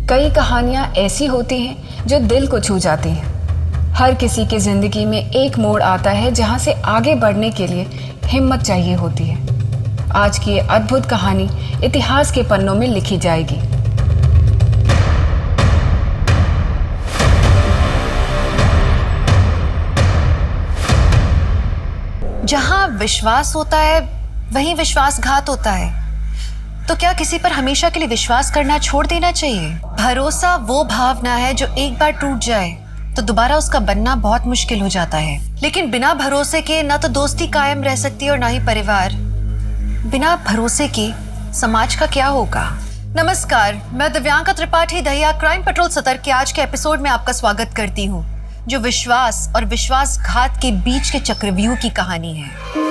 कई कहानियाँ ऐसी होती हैं जो दिल को छू जाती हैं। हर किसी की ज़िंदगी में एक मोड़ आता है जहाँ से आगे बढ़ने के लिए हिम्मत चाहिए होती है। आज की ये अद्भुत कहानी इतिहास के पन्नों में लिखी जाएगी। जहाँ विश्वास होता है वहीं विश्वासघात होता है। तो क्या किसी पर हमेशा के लिए विश्वास करना छोड़ देना चाहिए? भरोसा वो भावना है जो एक बार टूट जाए तो दोबारा उसका बनना बहुत मुश्किल हो जाता है। लेकिन बिना भरोसे के ना तो दोस्ती कायम रह सकती है और ना ही परिवार। बिना भरोसे के समाज का क्या होगा? नमस्कार, मैं दिव्यांका त्रिपाठी दहिया क्राइम पेट्रोल सतर्क के आज के एपिसोड में आपका स्वागत करती हूँ, जो विश्वास और विश्वासघात के बीच के चक्रव्यूह की कहानी है।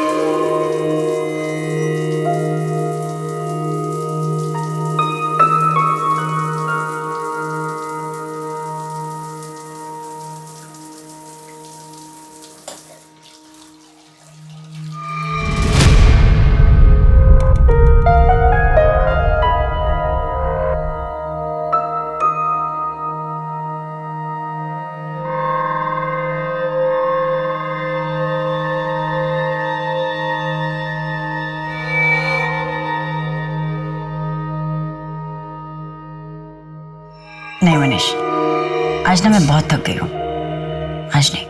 नहीं मनीष, आज ना मैं बहुत थक गई हूँ। आज नहीं।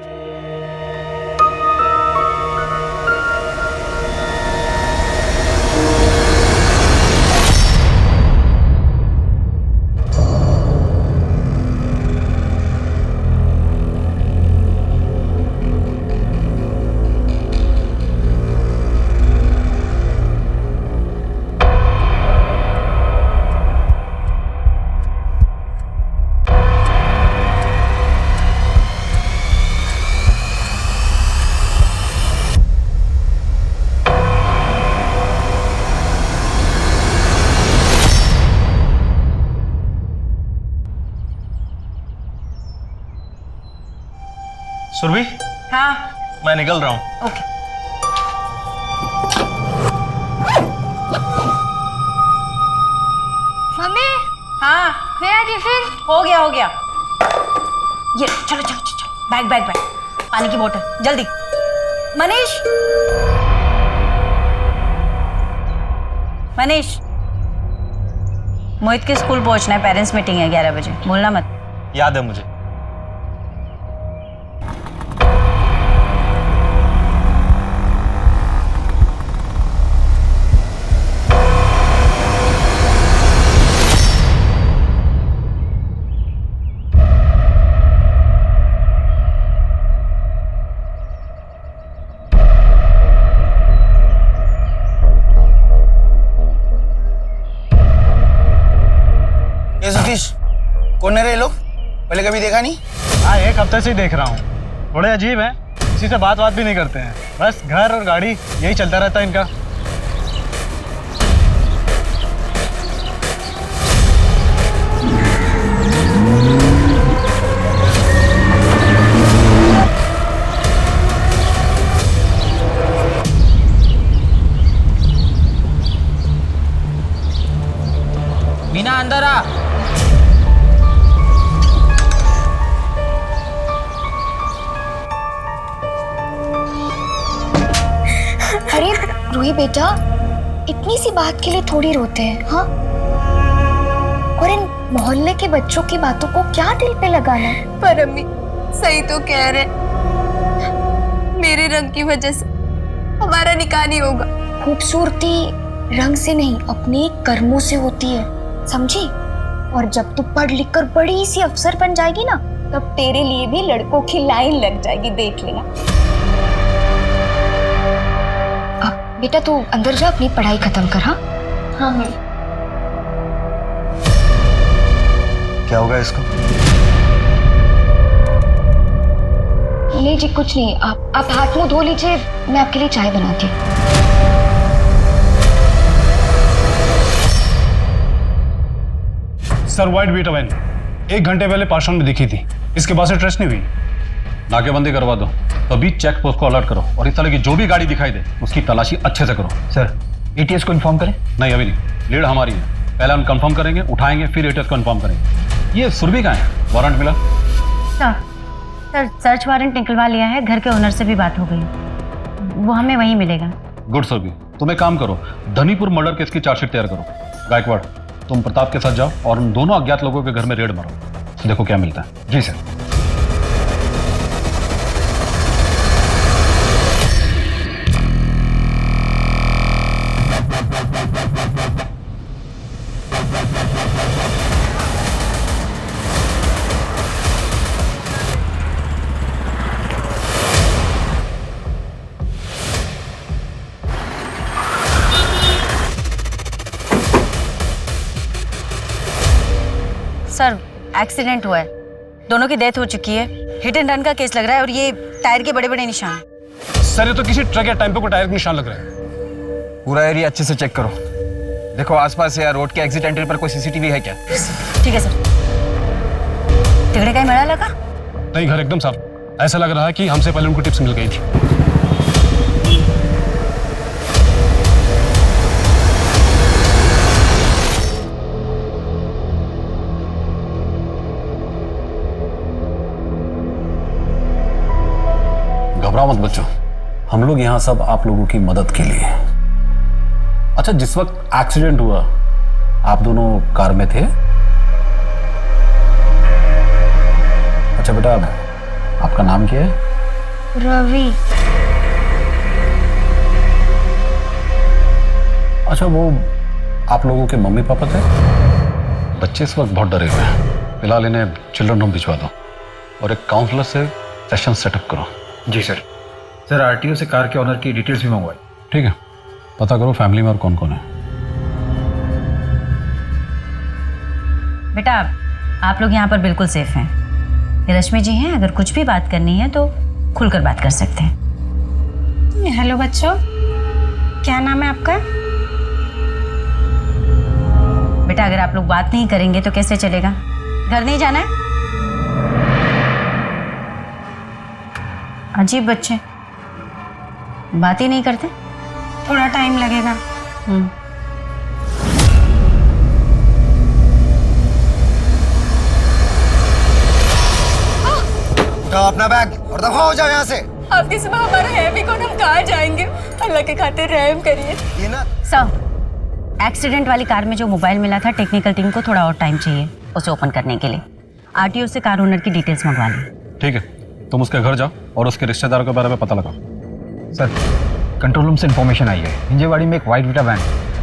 सुरभि, हाँ, मैं निकल रहा हूँ। ओके। मम्मी, हाँ, मेरा टिफिन। हो गया। ये चलो चलो चलो, बैग, पानी की बोतल जल्दी। मनीष, मोहित के स्कूल पहुंचना है, पेरेंट्स मीटिंग है 11 बजे, भूलना मत। याद है मुझे। ये सतीश, कौन है रे लोग? पहले कभी देखा नहीं? हाँ, एक हफ्ते से ही देख रहा हूँ। थोड़े अजीब हैं, किसी से बात भी नहीं करते हैं, बस घर और गाड़ी यही चलता रहता है इनका। मीना, अंदर आ। अरे रूही बेटा, इतनी सी बात के लिए थोड़ी रोते हैं, हाँ? और इन मोहल्ले के बच्चों की बातों को क्या दिल पे लगाना? पर अम्मी सही तो कह रहे, मेरे रंग की वजह से हमारा निकाह नहीं होगा। खूबसूरती रंग से नहीं, अपने कर्मों से होती है, समझी? और जब तू पढ़ लिख कर बड़ी सी अफसर बन जाएगी ना, तब तेरे लिए भी लड़कों की लाइन लग जाएगी, देख लेना। अब बेटा तू अंदर जा, अपनी पढ़ाई खत्म कर। हाँ हाँ हाँ। क्या होगा इसको? नहीं जी, कुछ नहीं। आप हाथ मुंह धो लीजिए, मैं आपके लिए चाय बनाती हूँ। सर, व्हाइट बीटोवेन 1 घंटे पहले पार्शन में दिखी थी, इसके बाद से ट्रेस नहीं हुई। नाकेबंदी करवा दो, तभी चेक पोस्ट को अलर्ट करो और इस तरह की जो भी गाड़ी दिखाई दे उसकी तलाशी अच्छे से करो। सर, एटीएस को इन्फॉर्म करें? नहीं, अभी नहीं, लीड हमारी है। पहले हम कंफर्म करेंगे, उठाएंगे, फिर एटीएस कंफर्म करेंगे। ये सुरभि कहाँ है? वारंट मिला? सर सर्च वारंट निकलवा लिया है, घर के ओनर से भी बात हो गई, वो हमें वहीं मिलेगा। गुड सुरभि, तुम एक काम करो, धनीपुर मर्डर केस की चार्जशीट तैयार करो। गायकवाड़, तुम प्रताप के साथ जाओ और उन दोनों अज्ञात लोगों के घर में रेड मारो, देखो क्या मिलता है। जी सर। सर एक्सीडेंट हुआ है, दोनों की डेथ हो चुकी है, हिट एंड रन का केस लग रहा है और ये टायर के बड़े बड़े निशान। सर ये तो किसी ट्रक या टेम्पो को टायर के निशान लग रहा है। पूरा एरिया अच्छे से चेक करो, देखो आसपास या रोड के एग्जिट एंट्री पर कोई सीसीटीवी है क्या? ठीक है सर। तिगड़े का ही मेला लगा? नहीं, घर एकदम साफ, ऐसा लग रहा है कि हमसे पहले उनको टिप्स मिल गई थी। घबराओ मत बच्चों, हम लोग यहाँ सब आप लोगों की मदद के लिए। अच्छा, जिस वक्त एक्सीडेंट हुआ आप दोनों कार में थे? अच्छा बेटा, आपका नाम क्या है? रवि। अच्छा, वो आप लोगों के मम्मी पापा थे? बच्चे इस वक्त बहुत डरे हुए हैं, फिलहाल इन्हें चिल्ड्रन होम भिजवा दो और एक काउंसलर से सेशन सेटअप करो। जी सर। सर आरटीओ से कार के ऑनर की डिटेल्स भी मंगवाई। ठीक है, पता करो फैमिली में और कौन कौन है। बेटा आप लोग यहाँ पर बिल्कुल सेफ हैं, रश्मि जी हैं, अगर कुछ भी बात करनी है तो खुलकर बात कर सकते हैं। हेलो बच्चों, क्या नाम है आपका? बेटा अगर आप लोग बात नहीं करेंगे तो कैसे चलेगा? घर नहीं जाना है? अजीब बच्चे, बात ही नहीं करते। थोड़ा टाइम लगेगा। उठाओ अपना बैग और दफा हो जाओ यहाँ से। आपके सिवा हमारा है भी कौन, हम कहाँ जाएंगे? अल्लाह के खातिर रहम करिए। ये ना सर, एक्सीडेंट वाली कार में जो मोबाइल मिला था, टेक्निकल टीम को थोड़ा और टाइम चाहिए उसे ओपन करने के लिए। आरटीओ से कार ओनर की डिटेल्स मंगवा ली। ठीक है, तुम उसके घर जाओ और उसके रिश्तेदारों के बारे में पता लगाओ। सर, कंट्रोल रूम से इन्फॉर्मेशन आई है, हिंजेवाड़ी में एक वाइट विटा वैन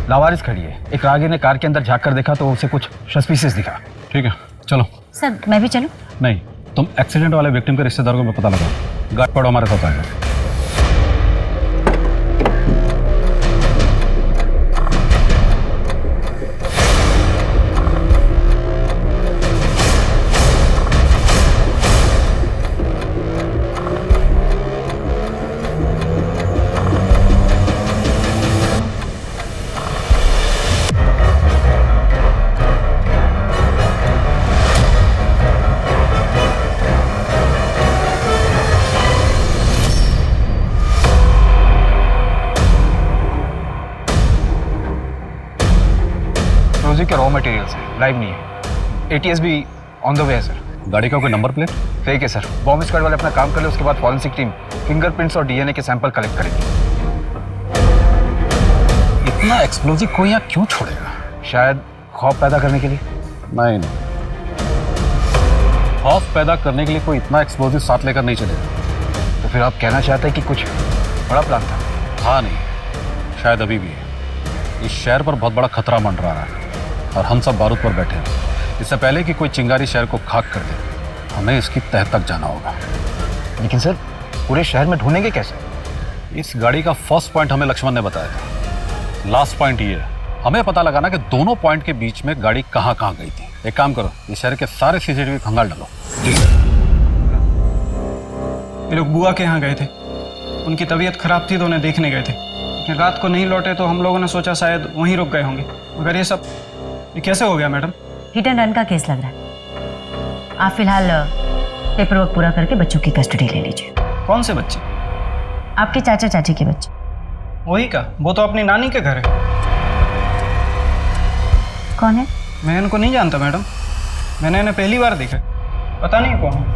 लावारिस खड़ी है। एक राहगीर ने कार के अंदर झांक कर देखा तो उसे कुछ सस्पिशियस दिखा। ठीक है, चलो। सर मैं भी चलूं? नहीं, तुम एक्सीडेंट वाले विक्टिम के रिश्तेदारों को पता लगाओ। गायकवाड़ हमारे साथ आएगा। रोजी के रॉ मटेरियल्स है, लाइव नहीं है। एटीएस भी ऑन द वे है सर। गाड़ी का कोई नंबर प्लेट? फेक है सर। बॉम्ब स्क्वाड वाले अपना काम कर ले, उसके बाद फॉरेंसिक टीम फिंगरप्रिंट्स और डीएनए के सैंपल कलेक्ट करेगी। इतना एक्सप्लोजिव कोई यहाँ क्यों छोड़ेगा? शायद खौफ पैदा करने के लिए। नहीं, खौफ पैदा करने के लिए कोई इतना एक्सप्लोजिव साथ लेकर नहीं चलेगा। तो फिर आप कहना चाहते हैं कि कुछ बड़ा प्लान था? हाँ नहीं, शायद अभी भी है। इस शहर पर बहुत बड़ा खतरा मंडरा रहा है और हम सब बारूद पर बैठे हैं। इससे पहले कि कोई चिंगारी शहर को खाक कर दे, हमें इसकी तह तक जाना होगा। लेकिन सर, पूरे शहर में ढूंढेंगे कैसे? इस गाड़ी का फर्स्ट पॉइंट हमें लक्ष्मण ने बताया था। लास्ट पॉइंट ये है, हमें पता लगाना कि दोनों पॉइंट के बीच में गाड़ी कहाँ कहाँ गई थी। एक काम करो, इस शहर के सारे सीसीटीवी खंगाल डालो। जी सर। ये लोग बुआ के यहाँ गए थे, उनकी तबीयत खराब थी तो उन्हें देखने गए थे, लेकिन रात को नहीं लौटे तो हम लोगों ने सोचा शायद वहीं रुक गए होंगे। मगर ये कैसे हो गया मैडम? हिट एंड रन का केस लग रहा है। आप फिलहाल पेपर वर्क पूरा करके बच्चों की कस्टडी ले लीजिए। कौन से बच्चे? आपके चाचा चाची के बच्चे। वही का, वो तो अपनी नानी के घर है। कौन है? मैं इनको नहीं जानता मैडम, मैंने इन्हें पहली बार देखा, पता नहीं कौन है।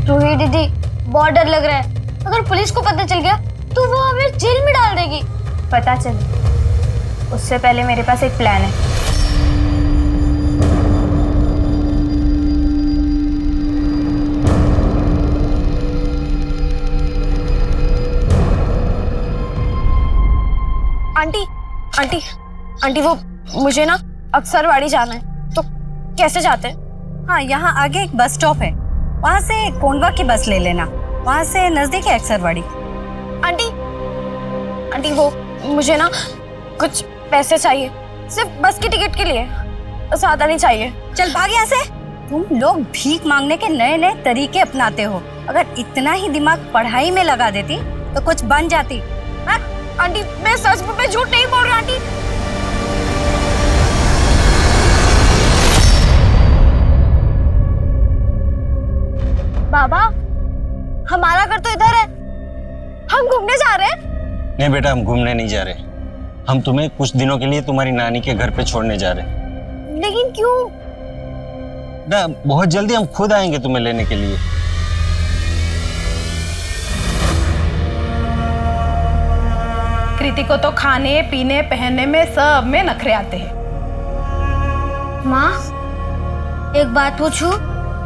रूही दीदी, बहुत डर लग रहा है। अगर पुलिस को पता चल गया तो वो हमें जेल में डाल देगी। पता चले उससे पहले मेरे पास एक प्लान है। आंटी आंटी आंटी, वो मुझे ना अक्सरवाड़ी जाना है, तो कैसे जाते हैं? हाँ, यहाँ आगे एक बस स्टॉप है, वहाँ से कोंडवा की बस ले लेना, वहाँ से नजदीक है अक्सरवाड़ी। आंटी आंटी, वो मुझे ना कुछ पैसे चाहिए, सिर्फ बस की टिकट के लिए, ज्यादा नहीं चाहिए। चल भाग यहाँ से। तुम लोग भीख मांगने के नए नए तरीके अपनाते हो। अगर इतना ही दिमाग पढ़ाई में लगा देती तो कुछ बन जाती। हाँ? आंटी, मैं सच में झूठ नहीं बोल रहा आंटी। बाबा, हमारा घर तो इधर है, हम घूमने जा रहे हैं। नहीं बेटा, हम घूमने नहीं जा रहे, हम तुम्हें कुछ दिनों के लिए तुम्हारी नानी के घर पे छोड़ने जा रहे हैं। लेकिन क्यों? ना, बहुत जल्दी हम खुद आएंगे तुम्हें लेने के लिए। कृति को तो खाने पीने पहनने में सब में नखरे आते हैं। माँ, एक बात पूछूं?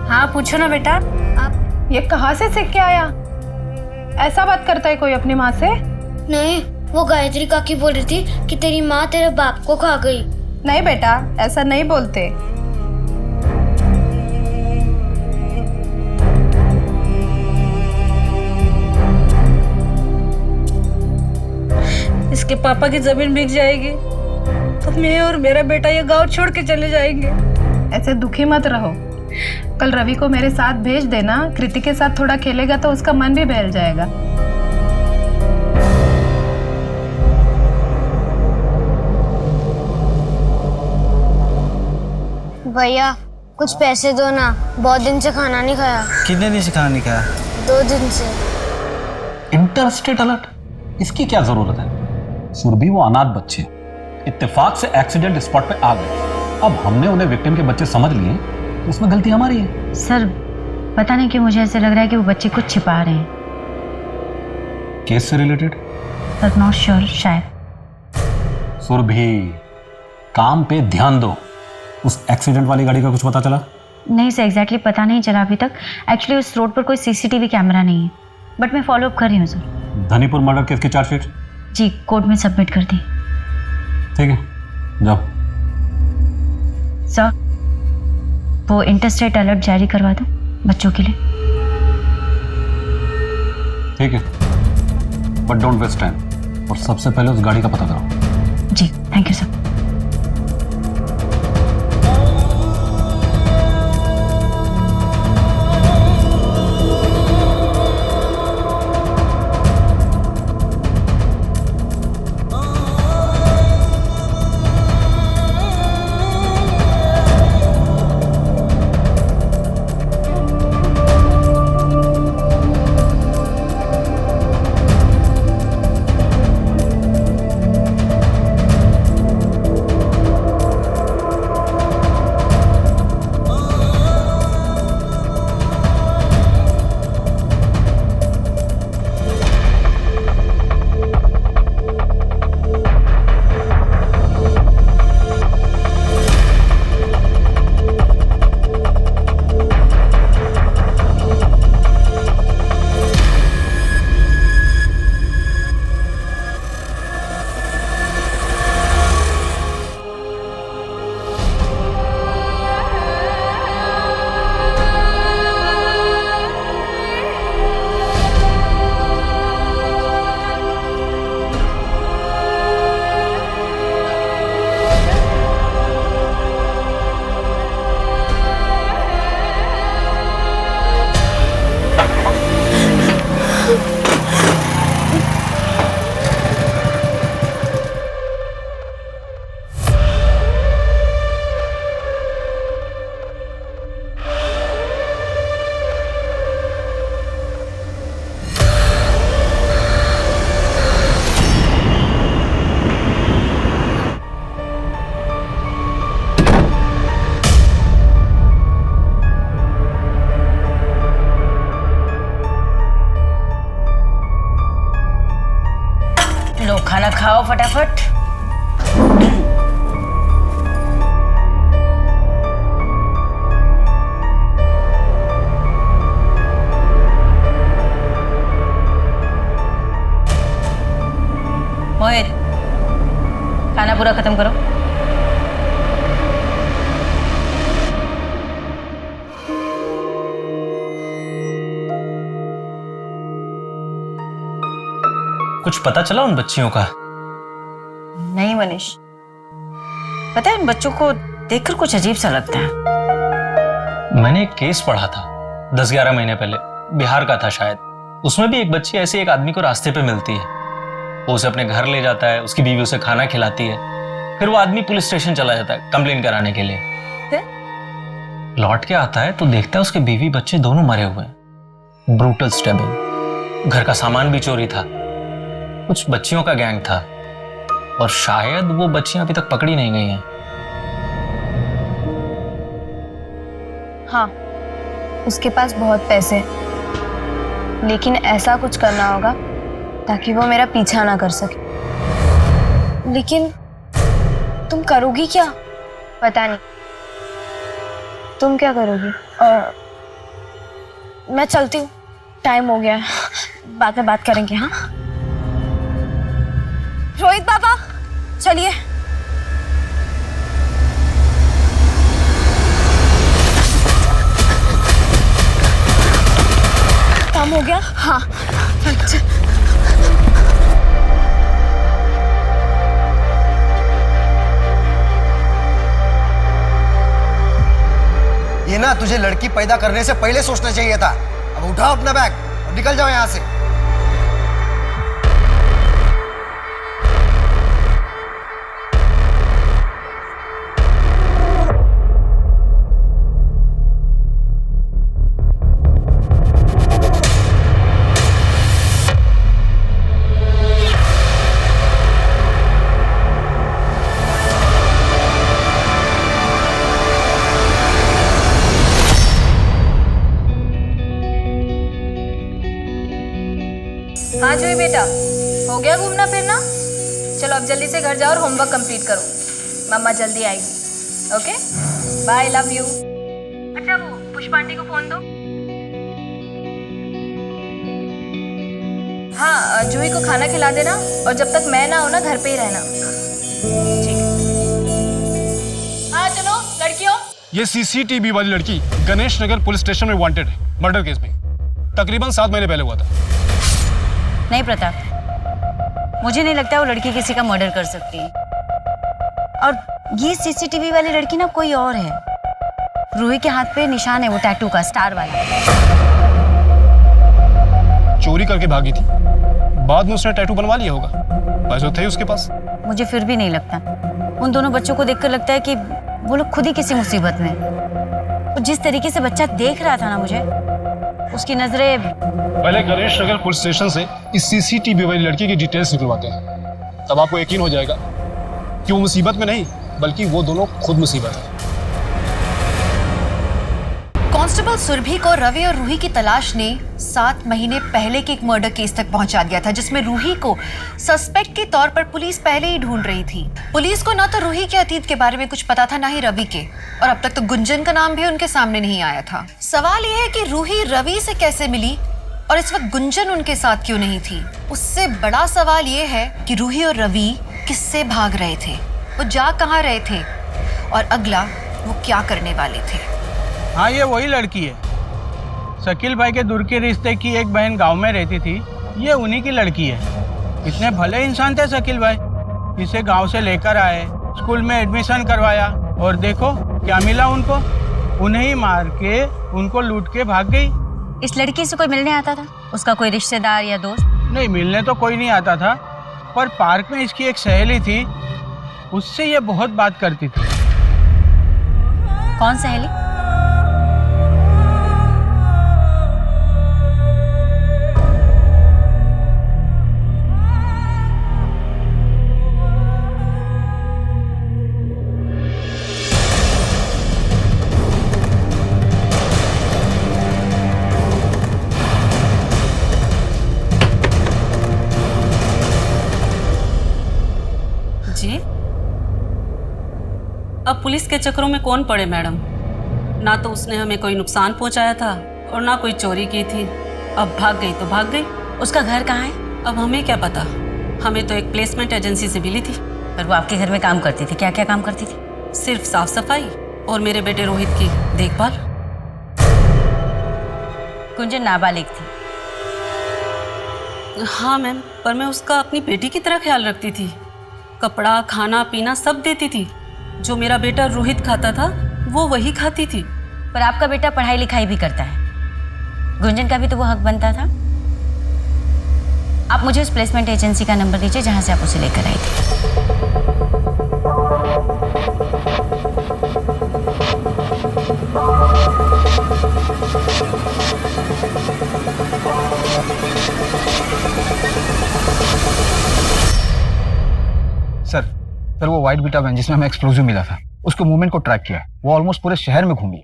हाँ पूछो ना बेटा। आप ये कहाँ से सीख के आया? ऐसा बात करता है कोई अपनी माँ से? नहीं, वो गायत्री काकी बोल रही थी कि तेरी माँ तेरे बाप को खा गई। नहीं बेटा, ऐसा नहीं बोलते। इसके पापा की जमीन बिक जाएगी तो मैं और मेरा बेटा ये गांव छोड़ के चले जाएंगे। ऐसे दुखी मत रहो, कल रवि को मेरे साथ भेज देना, कृति के साथ थोड़ा खेलेगा तो उसका मन भी बहल जाएगा। भैया, कुछ पैसे दो ना, बहुत दिन से खाना नहीं खाया। कितने दिन से खाना नहीं खाया? 2 दिन से। इंटरस्टेट अलर्ट, इसकी क्या जरूरत है? सुरभि वो अनाथ बच्चे इत्तेफाक से एक्सीडेंट स्पॉट पे आ गए। अब हमने उन्हें विक्टिम के बच्चे समझ लिए तो उसमें गलती हमारी है। सर, पता नहीं क्यों मुझे ऐसे लग रहा है कि वो बच्चे कुछ छिपा रहे हैं। केस से रिलेटेड? सर, नॉट श्योर, शायद। सुरभि, काम पे ध्यान दो। उस एक्सीडेंट वाली गाड़ी का कुछ पता चला? नहीं सर, एग्जैक्टली पता नहीं चला अभी तक। एक्चुअली उस रोड पर कोई सीसीटीवी कैमरा नहीं है, बट मैं फॉलो अप कर रही हूँ सर। धनीपुर मर्डर केस की चार्जशीट? जी, कोर्ट में सबमिट कर दी। ठीक है, जाओ। सर, वो इंटरस्टेट अलर्ट जारी करवा दो बच्चों के लिए। ठीक है, बट डोंट वेस्ट टाइम, और सबसे पहले उस गाड़ी का पता करो। जी, थैंक यू सर। पूरा खत्म करो। कुछ पता चला उन बच्चियों का? नहीं मनीष, पता है इन बच्चों को देखकर कुछ अजीब सा लगता है। मैंने एक केस पढ़ा था 10-11 महीने पहले, बिहार का था शायद। उसमें भी एक बच्ची ऐसे एक आदमी को रास्ते पे मिलती है, वो उसे अपने घर ले जाता है, उसकी बीवी उसे खाना खिलाती है, फिर वो आदमी पुलिस स्टेशन चला जाता है कंप्लेन कराने के लिए। लौट के आता है तो देखता है उसके बीवी बच्चे दोनों मरे हुए हैं, ब्रूटल स्टैबिंग। घर का सामान भी चोरी था, कुछ बच्चियों का गैंग था, और शायद वो बच्चियां अभी तक पकड़ी नहीं गई हैं। हाँ, उसके पास बहुत पैसे हैं, लेकिन ऐसा कुछ करना होगा ताकि वो मेरा पीछा ना कर सके। लेकिन तुम करोगी क्या? पता नहीं। तुम क्या करोगी? मैं चलती हूँ, टाइम हो गया है, बाद में बात करेंगे। हाँ रोहित बाबा, चलिए। काम हो गया? हाँ चल। ये ना तुझे लड़की पैदा करने से पहले सोचना चाहिए था। अब उठाओ अपना बैग और निकल जाओ यहाँ से। हाँ जोई बेटा, हो गया घूमना फिरना? चलो अब जल्दी से घर जाओ और होमवर्क कंप्लीट करो, मम्मा जल्दी आएगी। Okay bye, love you. अच्छा वो पुष्पा आंटी को फोन दो। हाँ जूही को खाना खिला देना, और जब तक मैं ना हो ना घर पे ही रहना। ठीक है। हाँ चलो लड़कियों। ये सीसीटीवी वाली लड़की गणेश नगर पुलिस स्टेशन में वांटेड है मर्डर केस में। तकरीबन 7 महीने पहले हुआ था। नहीं प्रताप, मुझे नहीं लगता वो लड़की किसी का मर्डर कर सकती है। और ये सीसीटीवी वाली लड़की ना कोई और है। रूही के हाथ पे निशान है वो टैटू का, स्टार वाला। चोरी करके भागी थी, बाद में उसने टैटू बनवा लिया होगा, पैसे थे उसके पास। मुझे फिर भी नहीं लगता। उन दोनों बच्चों को देखकर लगता है कि वो लोग खुद ही किसी मुसीबत में। और जिस तरीके से बच्चा देख रहा था ना मुझे, उसकी नजरें। पहले गणेश नगर पुलिस स्टेशन से इस सीसीटीवी वाली लड़की की डिटेल्स निकलवाते हैं, तब आपको यकीन हो जाएगा कि वो मुसीबत में नहीं बल्कि वो दोनों खुद मुसीबत है। कांस्टेबल सुरभि को रवि और रूही की तलाश ने 7 महीने पहले के एक मर्डर केस तक पहुंचा दिया था, जिसमें रूही को सस्पेक्ट के तौर पर पुलिस पहले ही ढूंढ रही थी। पुलिस को ना तो रूही के अतीत के बारे में कुछ पता था, ना ही रवि के, और अब तक तो गुंजन का नाम भी उनके सामने नहीं आया था। सवाल यह है कि रूही रवि से कैसे मिली और इस वक्त गुंजन उनके साथ क्यों नहीं थी। उससे बड़ा सवाल यह है कि रूही और रवि किससे भाग रहे थे, वो जा कहाँ रहे थे, और अगला वो क्या करने वाले थे। हाँ ये वही लड़की है। शकील भाई के दूर के रिश्ते की एक बहन गांव में रहती थी, ये उन्हीं की लड़की है। इतने भले इंसान थे शकील भाई, इसे गांव से लेकर आए, स्कूल में एडमिशन करवाया, और देखो क्या मिला उनको, उन्हें ही मार के उनको लूट के भाग गई। इस लड़की से कोई मिलने आता था? उसका कोई रिश्तेदार या दोस्त? नहीं, मिलने तो कोई नहीं आता था, पर पार्क में इसकी एक सहेली थी, उससे ये बहुत बात करती थी। कौन सहेली? जी अब पुलिस के चक्करों में कौन पड़े मैडम। ना तो उसने हमें कोई नुकसान पहुंचाया था और ना कोई चोरी की थी। अब भाग गई तो भाग गई। उसका घर कहाँ है? अब हमें क्या पता, हमें तो एक प्लेसमेंट एजेंसी से मिली थी, पर वो आपके घर में काम करती थी, क्या क्या काम करती थी? सिर्फ साफ सफाई और मेरे बेटे रोहित की देखभाल। गुंजन नाबालिग थी। हाँ मैम, पर मैं उसका अपनी बेटी की तरह ख्याल रखती थी। कपड़ा, खाना पीना सब देती थी। जो मेरा बेटा रोहित खाता था वो वही खाती थी। पर आपका बेटा पढ़ाई लिखाई भी करता है, गुंजन का भी तो वो हक बनता था। आप मुझे उस प्लेसमेंट एजेंसी का नंबर दीजिए जहां से आप उसे लेकर आई थी। सर वो वाइट बीटा वैन जिसमें हमें एक्सप्लोजिव मिला था, उसके मूवमेंट को ट्रैक किया। वो ऑलमोस्ट पूरे शहर में घूमी।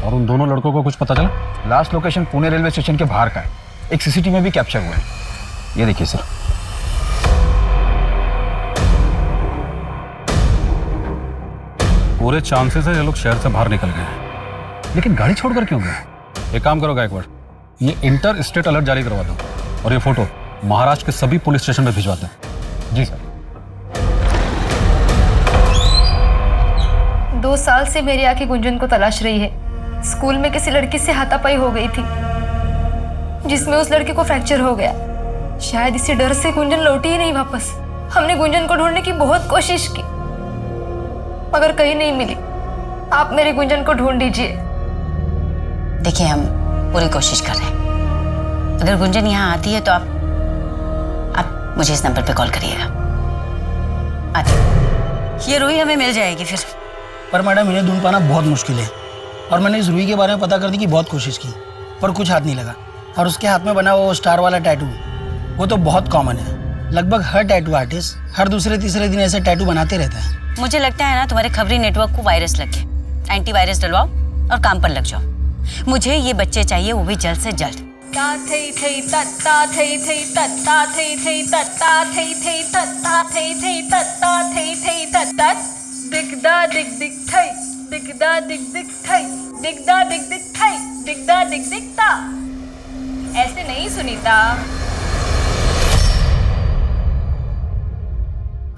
और उन दोनों लड़कों को कुछ पता चला? Last location Pune railway station के बाहर का है। एक सीसीटीवी में भी कैप्चर हुआ है। ये देखिए सर। पूरे चांसेस है ये लोग शहर से बाहर निकल गए हैं, लेकिन गाड़ी छोड़कर क्यों गए? एक काम करो गायकवाड़, ये इंटर स्टेट अलर्ट जारी करवा दो और ये फोटो महाराष्ट्र के सभी पुलिस स्टेशन पे भिजवा दो। जी सर। 2 साल से मेरी आंखें गुंजन को तलाश रही है। स्कूल में किसी लड़की से हाथापाई हो गई थी जिसमें उस लड़के को फ्रैक्चर हो गया। शायद इसी डर से गुंजन लौटी ही नहीं वापस। हमने गुंजन को ढूंढने की बहुत कोशिश की मगर कहीं नहीं मिली। आप मेरी गुंजन को ढूंढ दीजिए। देखिए, हम पूरी कोशिश कर रहे हैं। अगर गुंजन यहाँ आती है तो आप मुझे इस नंबर पे कॉल करिएगा। आती ये रूही हमें मिल जाएगी फिर। पर मैडम इन्हें ढूंढ पाना बहुत मुश्किल है और मैंने इस रूही के बारे में पता करने की बहुत कोशिश की पर कुछ हाथ नहीं लगा। और उसके हाथ में बना वो स्टार वाला टैटू, वो तो बहुत कॉमन है। लगभग हर टैटू आर्टिस्ट हर दूसरे तीसरे दिन ऐसे टैटू बनाते रहता है। मुझे लगता है ना तुम्हारे खबरी नेटवर्क को वायरस लग गया। एंटीवायरस डलवाओ और काम पर लग जाओ। मुझे ये बच्चे चाहिए, वो भी जल्द से जल्द। दिगदा दिग दिग थई, दिगदा दिग दिग थई, दिगदा दिग दिग थई, दिगदा दिग दिगता। ऐसे नहीं सुनीता।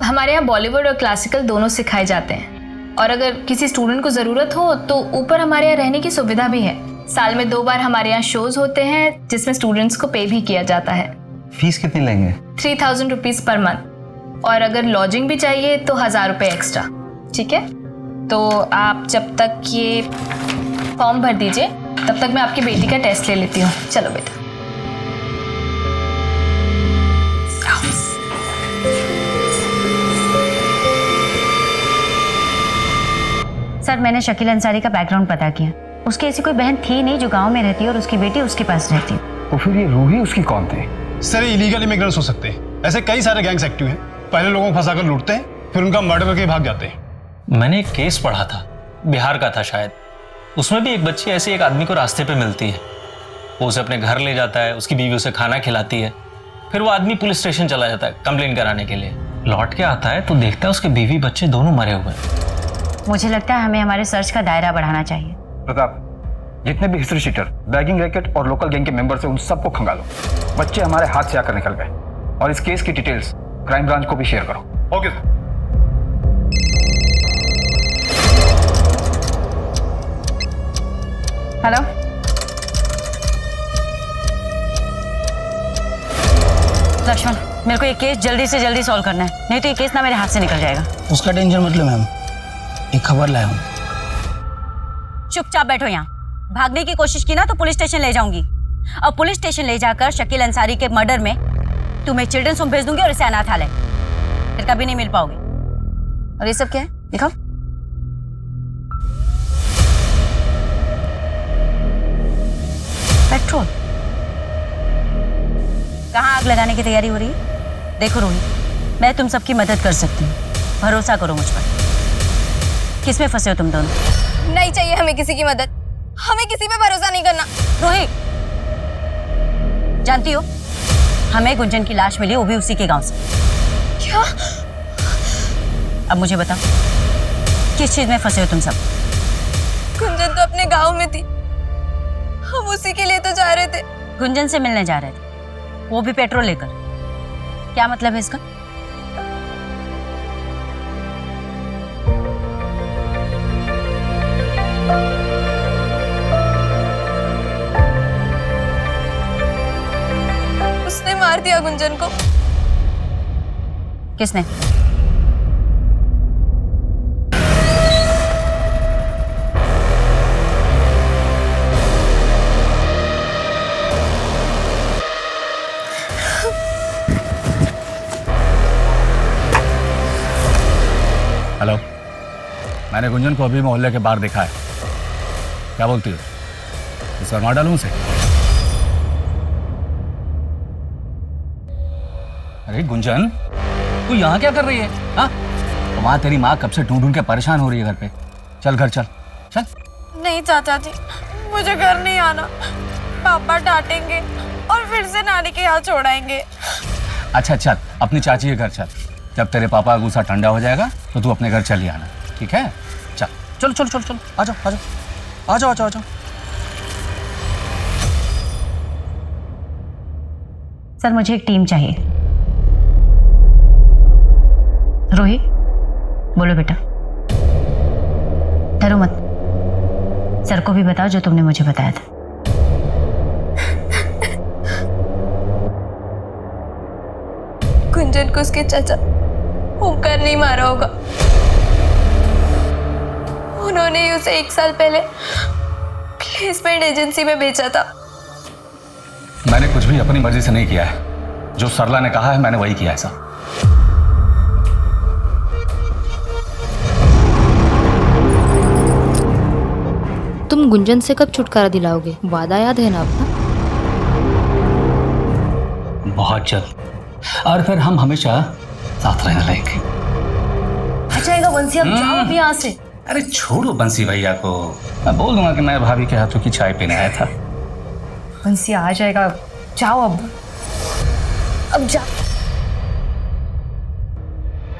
हमारे यहाँ बॉलीवुड और क्लासिकल दोनों सिखाए जाते हैं और अगर किसी स्टूडेंट को ज़रूरत हो तो ऊपर हमारे यहाँ रहने की सुविधा भी है। साल में 2 बार हमारे यहाँ शोज होते हैं जिसमें स्टूडेंट्स को पे भी किया जाता है। फीस कितनी लेंगे? 3000 रुपीज़ पर मंथ और अगर लॉजिंग भी चाहिए तो 1000 रुपये एक्स्ट्रा। ठीक है, तो आप जब तक ये फॉर्म भर दीजिए तब तक मैं आपकी बेटी का टेस्ट ले लेती हूँ। चलो बेटा। सर, मैंने शकील अंसारी का बैकग्राउंड पता किया। उसकी ऐसी कोई बहन थी नहीं जो गांव में रहती और उसकी बेटी उसके पास रहती। तो फिर ये रूही उसकी कौन थी? सर, इलीगल इमिग्रेंट्स हो सकते हैं। ऐसे कई सारे गैंग्स एक्टिव हैं। पहले लोगों को फंसाकर लूटते हैं फिर उनका मर्डर करके भाग जाते हैं। मैंने एक केस पढ़ा था, बिहार का था शायद। उसमें भी एक बच्ची ऐसे एक आदमी को रास्ते पे मिलती है। वो उसे अपने घर ले जाता है, उसकी बीवी उसे खाना खिलाती है। फिर वो आदमी पुलिस स्टेशन चला जाता है कंप्लेन कराने के लिए। लौट के आता है तो देखता है उसके बीवी बच्चे दोनों मरे हुए हैं। मुझे लगता है हमें हमारे सर्च का दायरा बढ़ाना चाहिए। प्रताप, जितने भी हिस्ट्री शीटर, बैगिंग रैकेट और लोकल गैंग के मेंबर्स हैं उन सबको खंगालो। बच्चे हमारे हाथ से आकर निकल गए और इस केस की डिटेल्स क्राइम ब्रांच को भी शेयर करो। Okay sir. हेलो, लक्ष्मण, मेरे को ये केस जल्दी से जल्दी सॉल्व करना है, नहीं तो ये केस ना मेरे हाथ से निकल जाएगा। उसका टेंशन मत लो मैम, एक खबर लाया हूँ। चुपचाप बैठो यहाँ। भागने की कोशिश की ना तो पुलिस स्टेशन ले जाऊंगी और पुलिस स्टेशन ले जाकर शकील अंसारी के मर्डर में तुम्हें चिल्ड्रंस होम भेज दूंगी और इसे अनाथालय। फिर कभी नहीं मिल पाओगे। और ये सब क्या है, दिखाओ। पेट्रोल। कहाँ आग लगाने की तैयारी हो रही है? देखो रोहित, मैं तुम सबकी मदद कर सकती हूँ, भरोसा करो मुझ पर। किसमें फंसे हो तुम दोनों? नहीं चाहिए हमें किसी की मदद, हमें किसी पे भरोसा नहीं करना। रोहित, जानती हो हमें गुंजन की लाश मिली, वो भी उसी के गांव से। क्या? अब मुझे बताओ, किस चीज में फंसे हो तुम सब? गुंजन तो अपने गांव में थी, हम उसी के लिए तो जा रहे थे। गुंजन से मिलने जा रहे थे, वो भी पेट्रोल लेकर? क्या मतलब है इसका? उसने मार दिया गुंजन को। किसने? हेलो, मैंने गुंजन को अभी मोहल्ले के बाहर देखा है। क्या बोलती हो? इस पर मार डालूं उसे? अरे गुंजन, तू यहाँ क्या कर रही है? हाँ, तो वहाँ तेरी माँ कब से ढूंढ ढूंढ के परेशान हो रही है घर पे। चल घर चल चल। नहीं चाचा जी, मुझे घर नहीं आना, पापा डांटेंगे और फिर से नानी के यहाँ छोड़ाएंगे। अच्छा चल, अपनी चाची के घर चल। जब तेरे पापा का गुस्सा ठंडा हो जाएगा तो तू अपने घर चली आना, ठीक है? चल चल चल चल चल, आ जाओ आ जाओ आ जाओ आ जाओ आ जाओ। सर, मुझे एक टीम चाहिए। रोहित, बोलो बेटा। डरो मत, सर को भी बताओ जो तुमने मुझे बताया था। गुंजन को उसके चाचा ओमकार नहीं मारा होगा। उन्होंने ही उसे 1 साल पहले प्लेसमेंट एजेंसी में बेचा था। मैंने कुछ भी अपनी मर्जी से नहीं किया है। जो सरला ने कहा है मैंने वही किया है साहब। तुम गुंजन से कब छुटकारा दिलाओगे? वादा याद है ना अपना? बहुत जल्द, और फिर हम हमेशा साथ रहने लगेंगे। अच्छा बंसी, अब जाओ अभी यहाँ से। अरे छोड़ो बंसी भैया को, मैं बोल दूंगा कि मैं भाभी के हाथों की चाय पीने आया था। बंसी आ जाएगा, जाओ अब जा।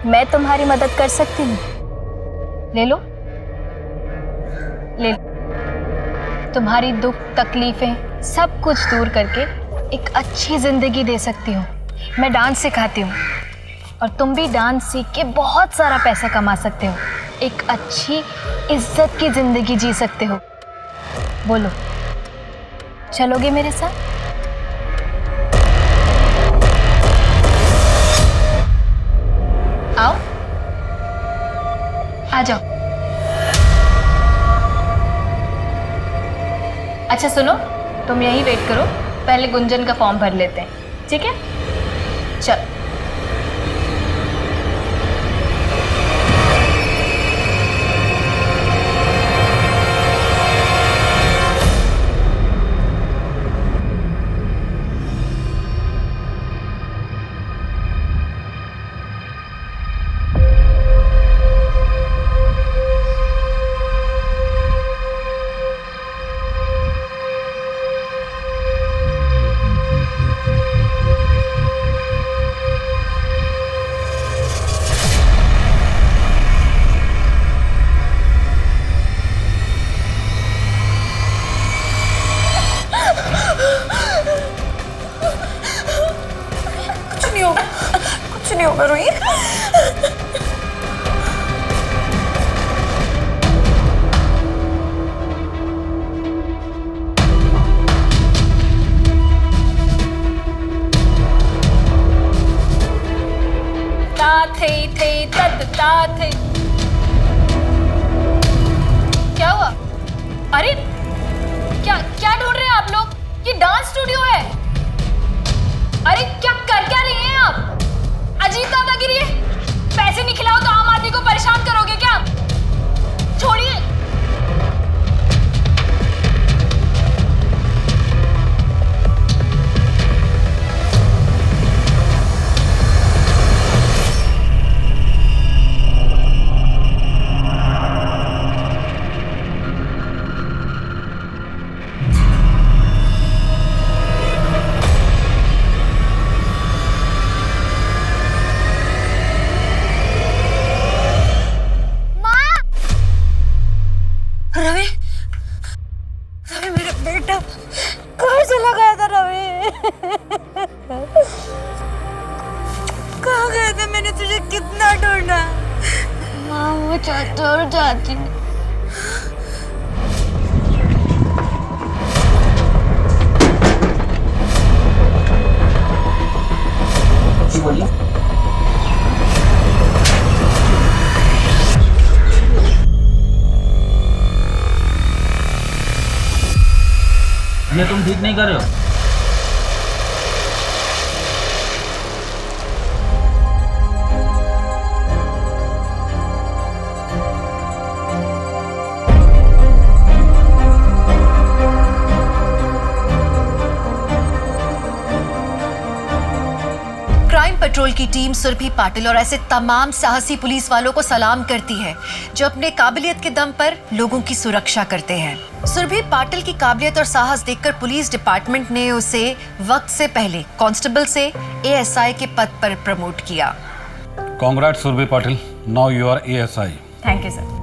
मैं तुम्हारी मदद कर सकती हूँ, ले लो ले लो। तुम्हारी दुख तकलीफें सब कुछ दूर करके एक अच्छी जिंदगी दे सकती हूँ। मैं डांस सिखाती हूँ और तुम भी डांस सीख के बहुत सारा पैसा कमा सकते हो, एक अच्छी इज्जत की जिंदगी जी सकते हो। बोलो, चलोगे मेरे साथ? आओ, आ जाओ। अच्छा सुनो, तुम यहीं वेट करो, पहले गुंजन का फॉर्म भर लेते हैं, ठीक है? चल। कुछ नहीं होगा रोहित। थे। क्या हुआ? अरे क्या क्या ढूंढ रहे हैं आप लोग? ये डांस स्टूडियो है। अरे क्या कर क्या रही हैं आप? अजीब दादागिरी है। पैसे नहीं खिलाओ तो आम आदमी को परेशान करोगे क्या? छोड़िए। कहाँ गया था? मैंने तुझे कितना ढूंढा। माँ वो चाहते और जाती नहीं। बोलिए। ये तुम ठीक नहीं कर रहे हो। क्राइम पेट्रोल की टीम सुरभि पाटिल और ऐसे तमाम साहसी पुलिस वालों को सलाम करती है जो अपने काबिलियत के दम पर लोगों की सुरक्षा करते हैं। सुरभि पाटिल की काबिलियत और साहस देखकर पुलिस डिपार्टमेंट ने उसे वक्त से पहले कांस्टेबल से एएसआई के पद पर प्रमोट किया। Congrats Surbhi Patil, now you are ASI. Thank you sir.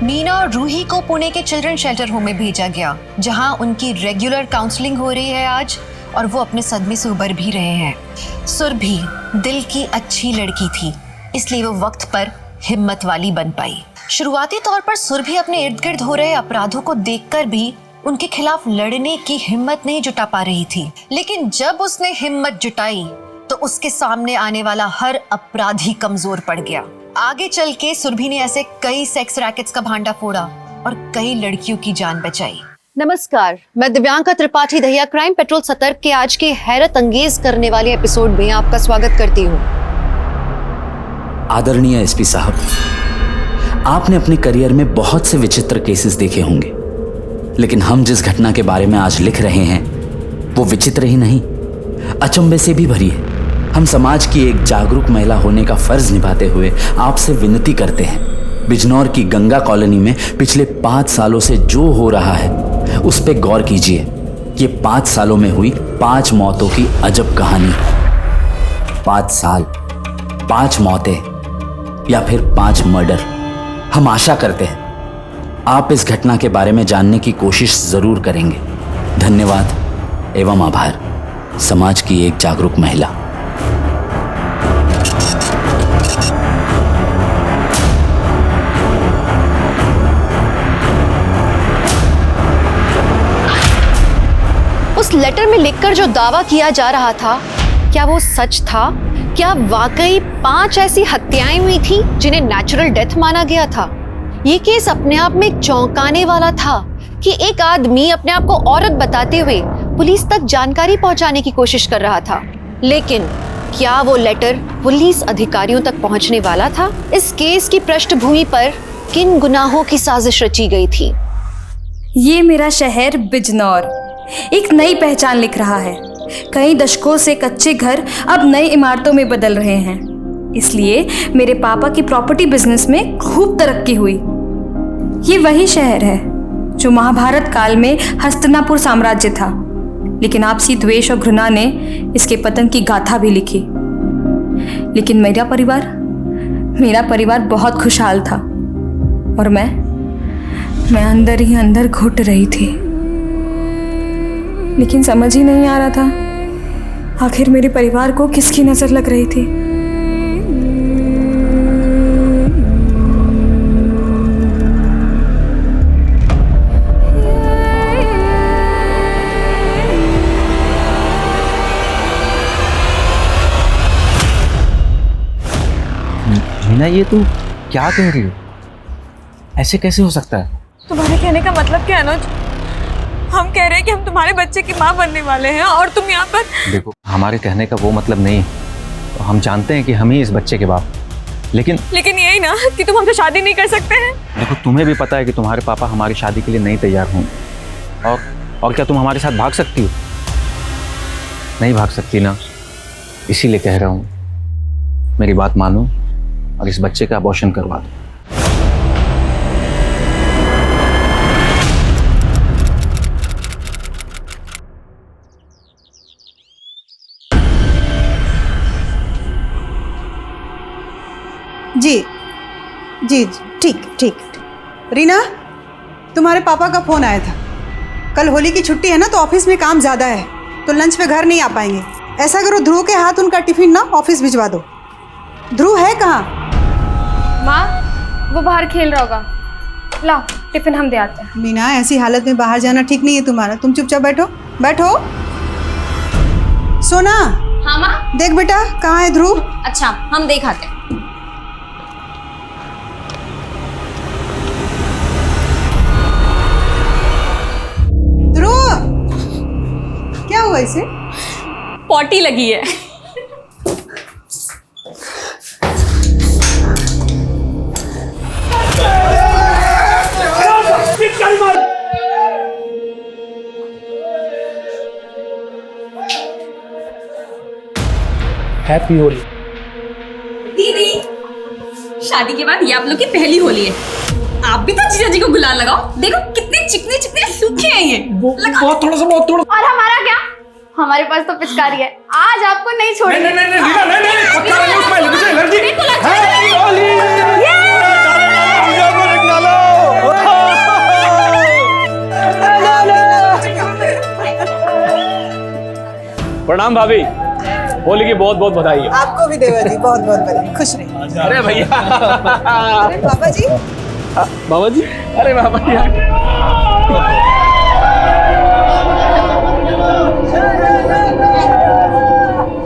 Meena और रूही को पुणे के चिल्ड्रन शेल्टर होम में भेजा गया, जहां उनकी रेगुलर काउंसलिंग हो रही है आज, और वो अपने सदमे से उबर भी रहे हैं। सुरभि दिल की अच्छी लड़की थी, इसलिए वो वक्त पर हिम्मत वाली बन पाई। शुरुआती तौर पर सुरभि अपने इर्द गिर्द हो रहे अपराधों को देखकर भी उनके खिलाफ लड़ने की हिम्मत नहीं जुटा पा रही थी, लेकिन जब उसने हिम्मत जुटाई तो उसके सामने आने वाला हर अपराधी कमजोर पड़ गया। आगे चल के सुरभि ने ऐसे कई सेक्स रैकेट्स का भांडा फोड़ा और कई लड़कियों की जान बचाई। नमस्कार, मैं दिव्यांका त्रिपाठी दहिया क्राइम पेट्रोल सतर्क के आज के हैरत अंगेज करने वाले एपिसोड में आपका स्वागत करती हूँ। आदरणीय एसपी साहब, आपने अपने करियर में बहुत से विचित्र केसेस देखे होंगे, लेकिन हम जिस घटना के बारे में आज लिख रहे हैं वो विचित्र ही नहीं, अचंभे से भी भरी है। हम समाज की एक जागरूक महिला होने का फर्ज निभाते हुए आपसे विनती करते हैं, बिजनौर की गंगा कॉलोनी में पिछले 5 सालों से जो हो रहा है उस पे गौर कीजिए। ये 5 सालों में हुई 5 मौतों की अजब कहानी। 5 साल, 5 मौतें या फिर 5 मर्डर। हम आशा करते हैं आप इस घटना के बारे में जानने की कोशिश जरूर करेंगे। धन्यवाद एवं आभार। समाज की एक जागरूक महिला। उस लेटर में लिखकर जो दावा किया जा रहा था, क्या वो सच था? क्या वाकई 5 ऐसी हत्याएं हुई थी जिन्हें नेचुरल डेथ माना गया था? ये केस अपने आप में चौंकाने वाला था कि एक आदमी अपने आप को औरत बताते हुए पुलिस तक जानकारी पहुंचाने की कोशिश कर रहा था, लेकिन क्या वो लेटर पुलिस अधिकारियों तक पहुंचने वाला था? इस केस की पृष्ठभूमि पर किन गुनाहों की साजिश रची गई थी? ये मेरा शहर बिजनौर एक नई पहचान लिख रहा है। कई दशकों से कच्चे घर अब नई इमारतों में बदल रहे हैं, इसलिए मेरे पापा की प्रॉपर्टी बिजनेस में खूब तरक्की हुई। ये वही शहर है जो महाभारत काल में हस्तिनापुर साम्राज्य था, लेकिन आपसी द्वेष और घृणा ने इसके पतन की गाथा भी लिखी। लेकिन मेरा परिवार बहुत खुशहाल था और मैं अंदर ही अंदर घुट रही थी। लेकिन समझ ही नहीं आ रहा था आखिर मेरे परिवार को किसकी नजर लग रही थी। मीना, ये तू क्या कह रही हो? ऐसे कैसे हो सकता है? तुम्हारे कहने का मतलब क्या है अनुज? हम कह रहे हैं कि हम तुम्हारे बच्चे की माँ बनने वाले हैं और तुम यहाँ पर। देखो, हमारे कहने का वो मतलब नहीं है। तो हम जानते हैं कि हम ही इस बच्चे के बाप, लेकिन यही ना कि तुम हमसे शादी नहीं कर सकते हैं। देखो, तुम्हें भी पता है कि तुम्हारे पापा हमारी शादी के लिए नहीं तैयार होंगे। और क्या तुम हमारे साथ भाग सकती हो? नहीं भाग सकती ना, इसीलिए कह रहा हूँ मेरी बात मानो और इस बच्चे का अबॉर्शन करवा दो। जी ठीक ठीक। रीना, तुम्हारे पापा का फ़ोन आया था। कल होली की छुट्टी है ना, तो ऑफिस में काम ज़्यादा है, तो लंच पे घर नहीं आ पाएंगे। ऐसा करो, ध्रुव के हाथ उनका टिफिन ना ऑफिस भिजवा दो। ध्रुव है कहाँ? माँ, वो बाहर खेल रहा होगा। लाओ टिफिन हम दे आते हैं। मीना, ऐसी हालत में बाहर जाना ठीक नहीं है तुम्हारा। तुम चुपचाप बैठो बैठो। सोना। हाँ माँ। देख बेटा, कहाँ है ध्रुव? अच्छा, हम देख आते हैं। ध्रुव, क्या हुआ इसे? पॉटी लगी है। हैप्पी होली। दीदी, शादी के बाद ये आप लोग की पहली होली है। आप भी तो जीजा जी को गुलाल लगाओ। देखो कितने चिकने चिकने सूखे हैं ये। बहुत थोड़ा सा, बहुत थोड़ा। और हमारा क्या? हमारे पास तो पिचकारी है। आज आपको नहीं छोड़ेंगे। प्रणाम भाभी, होली की बहुत बहुत बधाई है। आपको भी देवा जी, बहुत बहुत बधाई। खुश रहिए। अरे भैया। अरे बाबा जी। बाबा जी, अरे बाबा जी।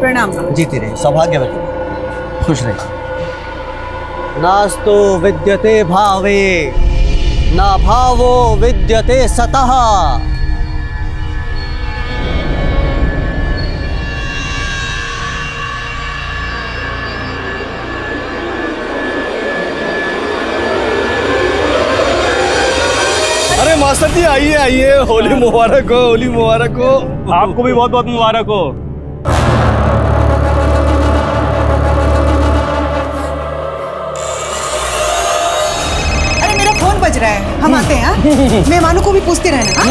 प्रणाम। जीती रहे, सौभाग्यवती, खुश रहे। नास्तु विद्यते भावे, ना भावो विद्यते सतः। अरे मास्टर जी, आइए आइए, होली मुबारक हो, होली मुबारक हो। आपको भी बहुत बहुत मुबारक हो। अरे मेरा फोन बज रहा है, हम आते हैं। हाँ? मेहमानों को भी पूछते रहना। हाँ?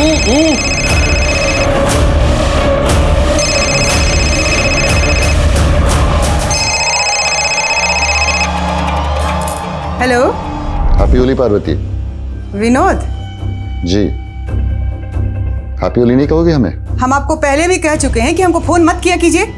Hello. Happy Holi Parvati. Vinod ji, happy Holi नहीं कहोगे हमें? हम आपको पहले भी कह चुके हैं कि हमको फोन मत किया कीजिए।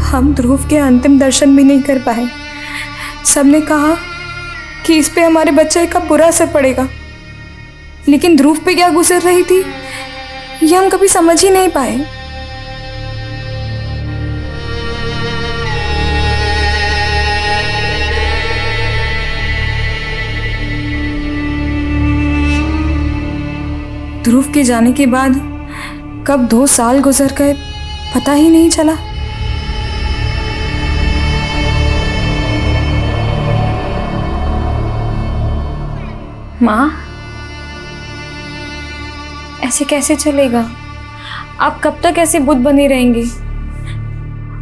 हम ध्रुव के अंतिम दर्शन भी नहीं कर पाए। सबने कहा कि इस पे हमारे बच्चे का बुरा असर पड़ेगा, लेकिन ध्रुव पे क्या गुजर रही थी ये हम कभी समझ ही नहीं पाए। ध्रुव के जाने के बाद कब 2 साल गुजर गए पता ही नहीं चला। माँ, ऐसे कैसे चलेगा? आप कब तक ऐसे बुद्ध बने रहेंगे?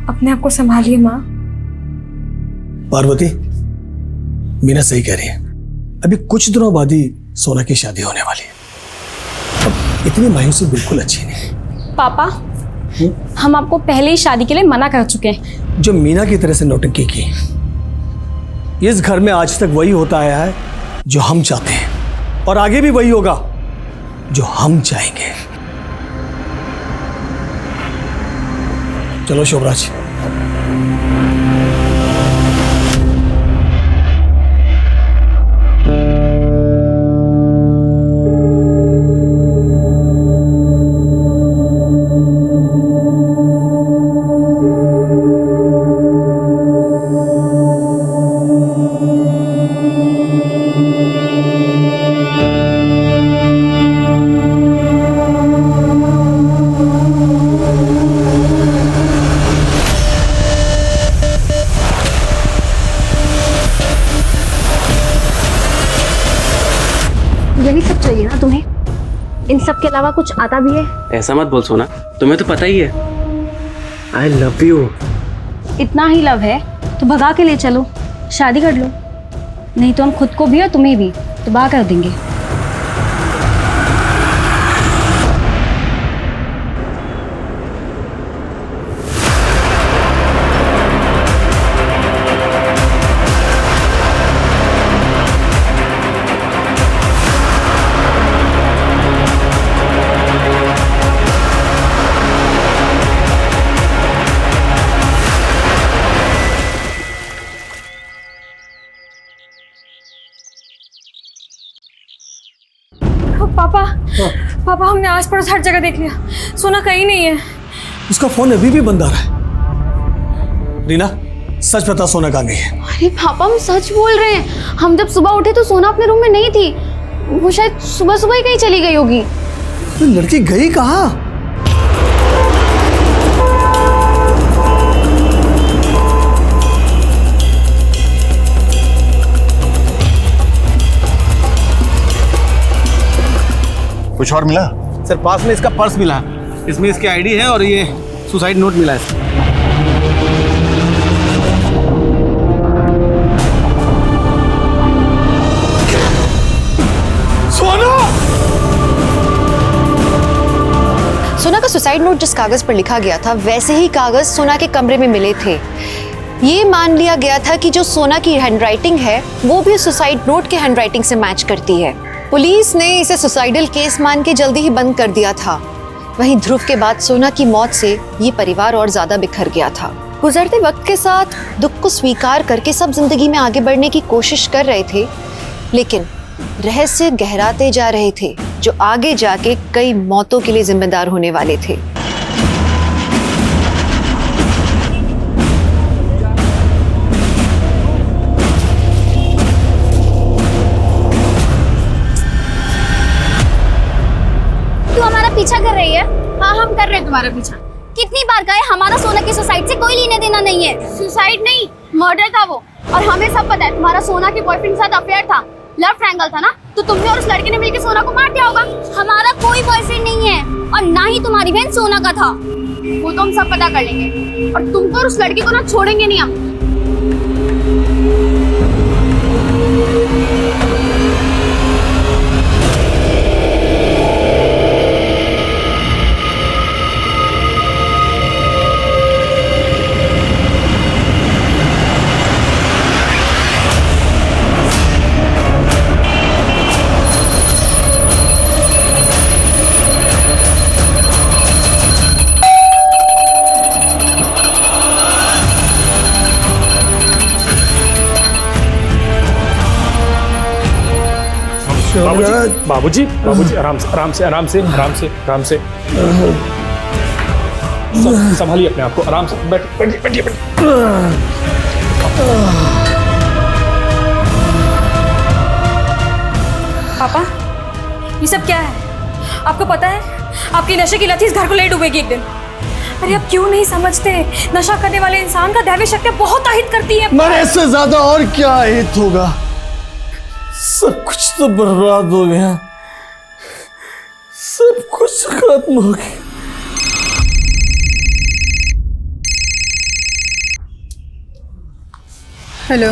अपने आप को संभालिए माँ। पार्वती, मीना सही कह रही है। अभी कुछ दिनों बाद ही सोना की शादी होने वाली है। अब इतनी मायूसी बिल्कुल अच्छी नहीं। पापा, हम आपको पहले ही शादी के लिए मना कर चुके हैं। जो मीना की तरह से नौटंकी की, इस घर में आज तक वही होता आया है जो हम चाहते हैं, और आगे भी वही होगा जो हम चाहेंगे। चलो शोभराज। यही सब चाहिए ना तुम्हें? इन सब के अलावा कुछ आता भी है? ऐसा मत बोल सोना, तुम्हें तो पता ही है आई लव यू। इतना ही लव है तो भगा के ले चलो, शादी कर लो, नहीं तो हम खुद को भी और तुम्हें भी तबाह कर देंगे। पापा, पापा हमने आस पड़ोस हर जगह देख लिया, सोना कहीं नहीं है। उसका फोन अभी भी बंद आ रहा है। रीना सच बता, सोना कहाँ गई है? अरे पापा हम सच बोल रहे हैं, हम जब सुबह उठे तो सोना अपने रूम में नहीं थी, वो शायद सुबह सुबह ही कहीं चली गई होगी। तो लड़की गई कहाँ? कुछ और मिला? सर पास में इसका पर्स मिला, इसमें इसकी आईडी है और ये सुसाइड नोट मिला है। सोना का सुसाइड नोट जिस कागज पर लिखा गया था वैसे ही कागज सोना के कमरे में मिले थे। ये मान लिया गया था कि जो सोना की हैंडराइटिंग है वो भी सुसाइड नोट के हैंडराइटिंग से मैच करती है। पुलिस ने इसे सुसाइडल केस मान के जल्दी ही बंद कर दिया था। वहीं ध्रुव के बाद सोना की मौत से ये परिवार और ज्यादा बिखर गया था। गुजरते वक्त के साथ दुख को स्वीकार करके सब जिंदगी में आगे बढ़ने की कोशिश कर रहे थे, लेकिन रहस्य गहराते जा रहे थे जो आगे जाके कई मौतों के लिए जिम्मेदार होने वाले थे। तू हमारा पीछा कर रही है? हाँ हम कर रहे हैं तुम्हारा पीछा। कितनी बार कहे हमारा सोना की सुसाइड से कोई लेने देना नहीं है। सुसाइड नहीं, मर्डर था वो, और हमें सब पता है तुम्हारा सोना के बॉयफ्रेंड के साथ अफेयर था, लव ट्रायंगल था ना, तो तुमने और उस लड़के ने मिलकर सोना को मार दिया होगा। हमारा कोई बॉयफ्रेंड नहीं है और ना ही तुम्हारी बहन सोना का था, वो तो हम सब पता कर लेंगे, और तुमको और उस लड़के को ना छोड़ेंगे नहीं हम। बाबूजी बाबूजी आराम से आराम से आराम से आराम से आराम से संभालिए अपने आप को, आराम से बैठिए बैठिए बैठिए। पापा ये सब क्या है? आपको पता है आपकी नशे की लत इस घर को ले डूबेगी एक दिन। अरे आप क्यों नहीं समझते, नशा करने वाले इंसान का दैवी शक्ति बहुत अहित करती है। मरे से ज्यादा और क्या अहित होगा? सब कुछ तो बर्बाद हो गया, सब कुछ खत्म हो गया। हेलो,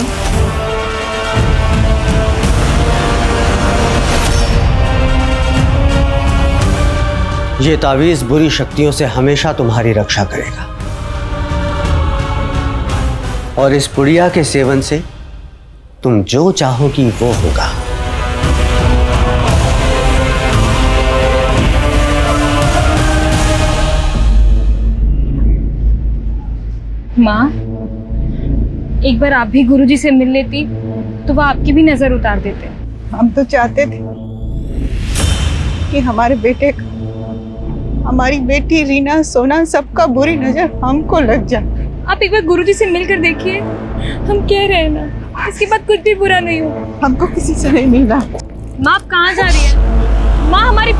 ये तावीज बुरी शक्तियों से हमेशा तुम्हारी रक्षा करेगा और इस पुड़िया के सेवन से तुम जो चाहोगी वो होगा। माँ, एक बार आप भी गुरुजी से मिल लेती तो वो आपकी भी नजर उतार देते। हम तो चाहते थे कि हमारे बेटे का, हमारी बेटी रीना, सोना, सबका बुरी नजर हमको लग जाए। आप एक बार गुरुजी से मिलकर देखिए, हम कह रहे हैं ना, इसके बाद कुछ भी बुरा नहीं हो। हमको किसी से नहीं मिलना। माँ आप कहाँ जा रही है? माँ हमारी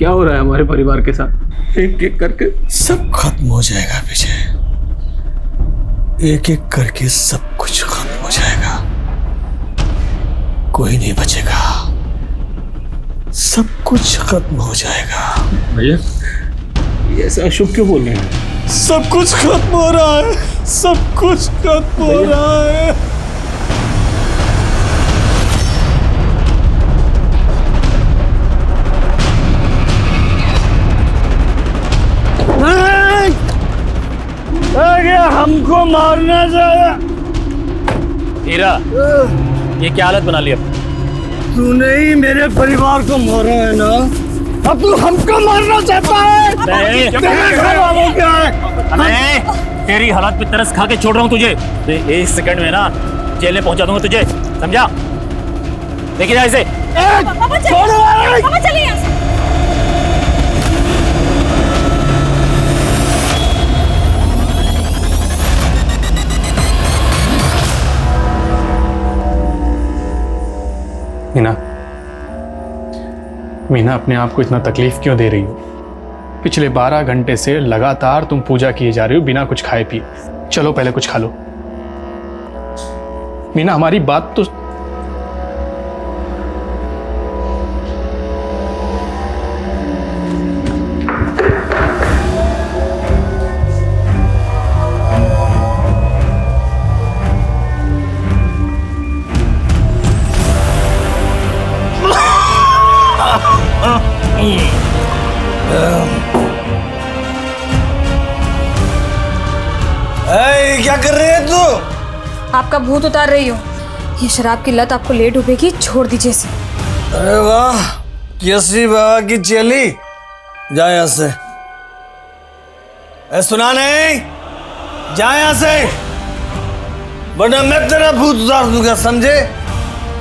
क्या हो रहा है हमारे परिवार के साथ? एक एक करके सब खत्म हो जाएगा विजय, एक एक करके सब कुछ खत्म हो जाएगा, कोई नहीं बचेगा, सब कुछ खत्म हो जाएगा। भैया ये ऐसा अशुभ क्यों बोल रहे हैं? सब कुछ खत्म हो रहा है, सब कुछ खत्म हो रहा है। क्या हमको मारना चाहे? हीरा, ये क्या हालत बना लिया? तूने ही मेरे परिवार को मारा है ना, अब तू हमको मारना चाहता है? नहीं, तेरे घर वालों क्या है? मैं तेरी हालत पे तरस खा के छोड़ रहा हूँ तुझे। तो 1 सेकंड में ना जेल में पहुंचा दूंगा तुझे, समझा? लेके जा इसे। पापा चलिए यहाँ से। मीना, मीना अपने आप को इतना तकलीफ क्यों दे रही हो? पिछले 12 घंटे से लगातार तुम पूजा किए जा रही हो बिना कुछ खाए पिए। चलो पहले कुछ खा लो। मीना हमारी बात तो क्या कर रहे है तू? आपका भूत उतार रही हो। ये शराब की लत आपको ले डूबेगी, छोड़ दीजिए इसे। अरे वाह, कैसी बाबा की चली। जा यहाँ से। सुना नहीं, जा यहाँ से, वरना मैं तेरा भूत उतार दूंगा, समझे?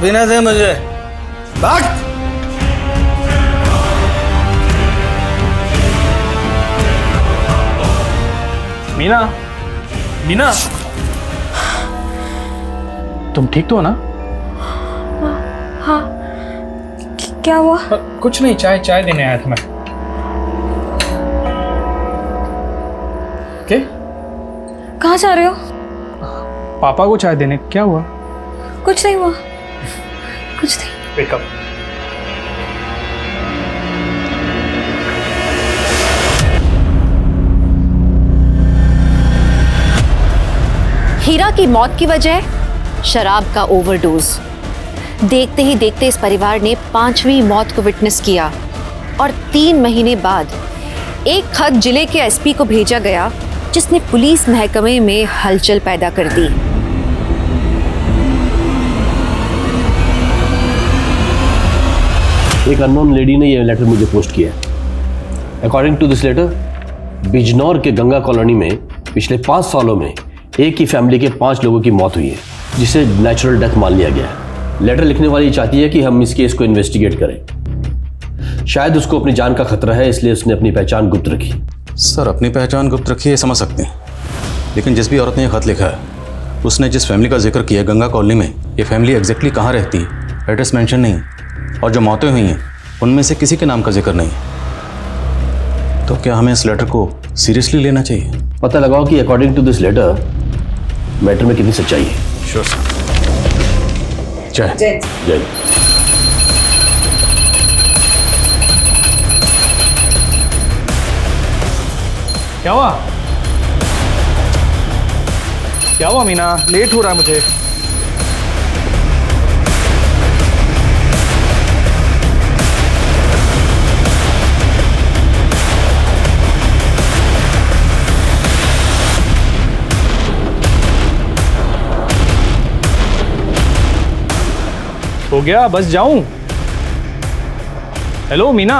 बिना दे मुझे भाग। मीना, मीना, तुम ठीक तो हो ना? हाँ, क्या हुआ? कुछ नहीं, चाय देने आया था मैं। क्या? कहाँ जा रहे हो? पापा को चाय देने। क्या हुआ? कुछ नहीं हुआ, कुछ नहीं। वेकअप। हीरा की मौत की वजह शराब का ओवरडोज। देखते ही देखते इस परिवार ने 5वीं मौत को विटनेस किया और 3 महीने बाद एक खत जिले के एसपी को भेजा गया, जिसने पुलिस महकमे में हलचल पैदा कर दी। एक अननोन लेडी ने यह लेटर मुझे पोस्ट किया है। According to this letter, Bijnor के गंगा कॉलोनी में पिछले 5 सालों में एक ही फैमिली के 5 लोगों की मौत हुई है, जिसे नेचुरल डेथ मान लिया गया है। लेटर लिखने वाली चाहती है कि हम इस केस को इन्वेस्टिगेट करें। शायद उसको अपनी जान का खतरा है, इसलिए उसने अपनी पहचान गुप्त रखी। सर, अपनी पहचान गुप्त रखी है समझ सकते हैं, लेकिन जिस भी औरत ने यह खत लिखा है उसने जिस फैमिली का जिक्र किया गंगा कॉलोनी में, ये फैमिली एग्जैक्टली कहाँ रहती है, एड्रेस मेंशन नहीं, और जो मौतें हुई हैं उनमें से किसी के नाम का जिक्र नहीं। तो क्या हमें इस लेटर को सीरियसली लेना चाहिए? पता लगाओ कि according to this letter matter में कितनी सच्चाई है। Sure sir. जय जय। क्या हुआ? क्या हुआ मीना? लेट हो रहा है मुझे। हो गया, बस जाऊं? हेलो मीना।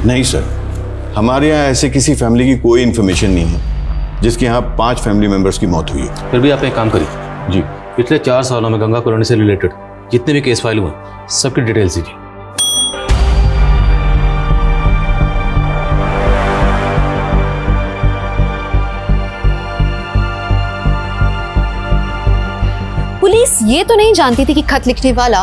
नहीं सर, हमारे यहाँ ऐसे किसी फैमिली की कोई इन्फॉर्मेशन नहीं है जिसके यहाँ 5 फैमिली मेंबर्स की मौत हुई है। फिर भी आप एक काम करिए जी, पिछले 4 सालों में गंगा कॉलोनी से रिलेटेड जितने भी केस फाइल हुए सबकी डिटेल्स दीजिए। ये तो नहीं जानती थी कि खत लिखने वाला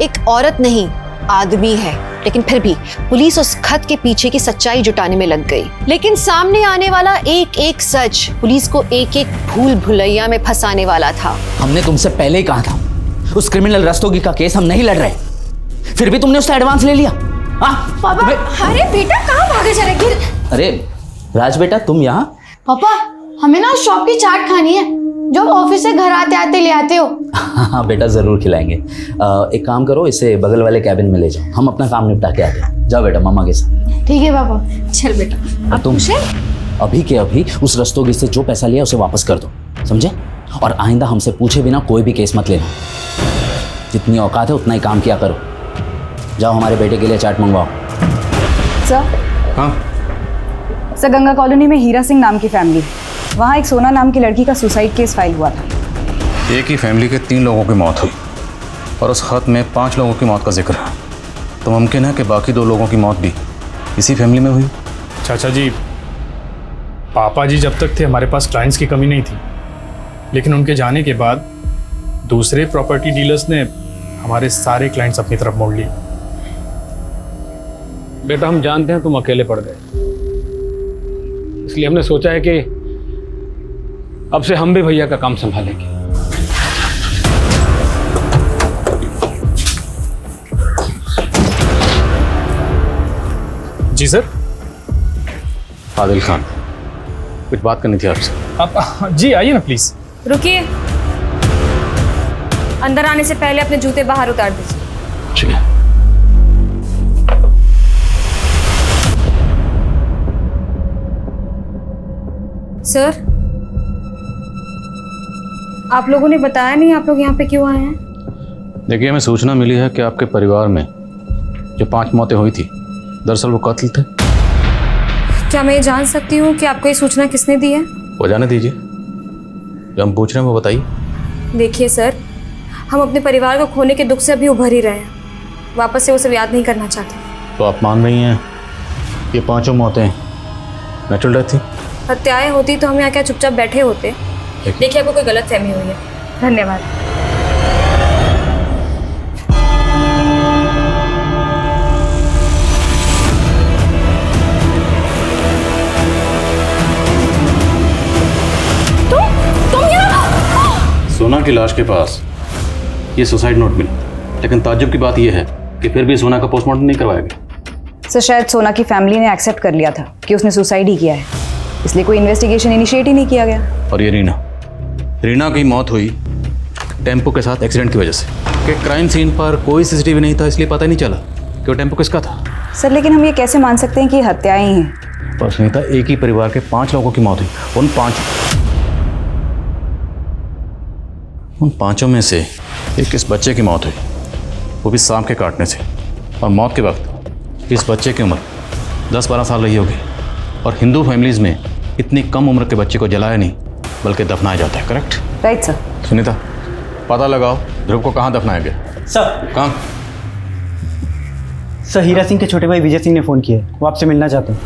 एक औरत नहीं आदमी है, लेकिन फिर भी पुलिस उस खत के पीछे की सच्चाई जुटाने में लग गई। लेकिन सामने आने वाला एक एक सच पुलिस को एक एक भूल भुलैया में फंसाने वाला था। हमने तुमसे पहले ही कहा था उस क्रिमिनल रस्तोगी का केस हम नहीं लड़ रहे, फिर भी तुमने उसका एडवांस ले लिया। पापा, अरे बेटा कहाँ भागे जा रहे? अरे राज बेटा तुम यहाँ? पापा हमें ना शॉप की चाट खानी है जो ऑफिस से घर आते आते ले आते हो। हाँ बेटा जरूर खिलाएंगे। एक काम करो, इसे बगल वाले कैबिन में ले जाओ, हम अपना काम निपटा के आते हैं। जाओ बेटा मम्मा के साथ। ठीक है पापा। चल बेटा। अब तुम अभी के अभी उस रस्तोगी से जो पैसा लिया उसे वापस कर दो, समझे? और आइंदा हमसे पूछे बिना कोई भी केस मत लेना। जितनी औकात है उतना ही काम किया करो। जाओ हमारे बेटे के लिए चाट मंगवाओ। सर। हाँ सर, गंगा कॉलोनी में हीरा सिंह नाम की फैमिली, वहाँ एक सोना नाम की लड़की का सुसाइड केस फाइल हुआ था। एक ही फैमिली के 3 लोगों की मौत हुई और उस खत में 5 लोगों की मौत का जिक्र है। तो मुमकिन है कि बाकी 2 लोगों की मौत भी इसी फैमिली में हुई। चाचा जी, पापा जी जब तक थे हमारे पास क्लाइंट्स की कमी नहीं थी, लेकिन उनके जाने के बाद दूसरे प्रॉपर्टी डीलर्स ने हमारे सारे क्लाइंट्स अपनी तरफ मोड़ लिए। बेटा हम जानते हैं तुम अकेले पड़ गए, इसलिए हमने सोचा है कि अब से हम भी भैया का काम संभालेंगे। जी सर। आदिल खान, कुछ बात करनी थी आपसे। आप जी आइए ना प्लीज। रुकिए, अंदर आने से पहले अपने जूते बाहर उतार दीजिए। ठीक है। सर, आप लोगों ने बताया नहीं आप लोग यहाँ पे क्यों आए हैं? देखिए, हमें सूचना मिली है कि आपके परिवार में जो 5 मौतें हुई थी दरअसल वो कत्ल थे। क्या मैं ये जान सकती हूँ कि आपको ये सूचना किसने दी है? वो जाने दीजिए, जो हम पूछ रहे हैं वो बताइए। देखिए सर, हम अपने परिवार को खोने के दुख से अभी उभर ही रहे हैं, वापस से वो सब याद नहीं करना चाहते। तो आप मान रही हैं ये 5 मौतें नेचुरल डेथ थी? हत्याएं होती तो हम यहाँ क्या चुपचाप बैठे होते? देखिए आपको कोई गलत फहमी हुई है। धन्यवाद। तुम यहाँ? सोना की लाश के पास ये सुसाइड नोट मिला, लेकिन ताज्जुब की बात यह है कि फिर भी सोना का पोस्टमार्टम नहीं करवाया गया। सर, शायद सोना की फैमिली ने एक्सेप्ट कर लिया था कि उसने सुसाइड ही किया है, इसलिए कोई इन्वेस्टिगेशन इनिशिएट ही नहीं किया गया। और ये रीना की मौत हुई टेम्पो के साथ एक्सीडेंट की वजह से, कि क्राइम सीन पर कोई सीसीटीवी नहीं था, इसलिए पता नहीं चला कि वो टेम्पो किसका था। सर, लेकिन हम ये कैसे मान सकते हैं कि ये हत्याएं ही हैं? और सुनीता, एक ही परिवार के 5 लोगों की मौत हुई। उन पांचों में से एक इस बच्चे की मौत हुई, वो भी सांप के काटने से। और मौत के वक्त इस बच्चे की उम्र 10-12 साल रही होगी। और हिंदू फैमिलीज में इतनी कम उम्र के बच्चे को जलाया नहीं बल्कि दफनाया जाता है। करेक्ट? Right sir. सुनीता, पता लगाओ ध्रुव को कहाँ दफनाया गया। सर। कहाँ? सर, हीरा सिंह के छोटे भाई विजय सिंह ने फ़ोन किया है, वो आपसे मिलना चाहते हैं।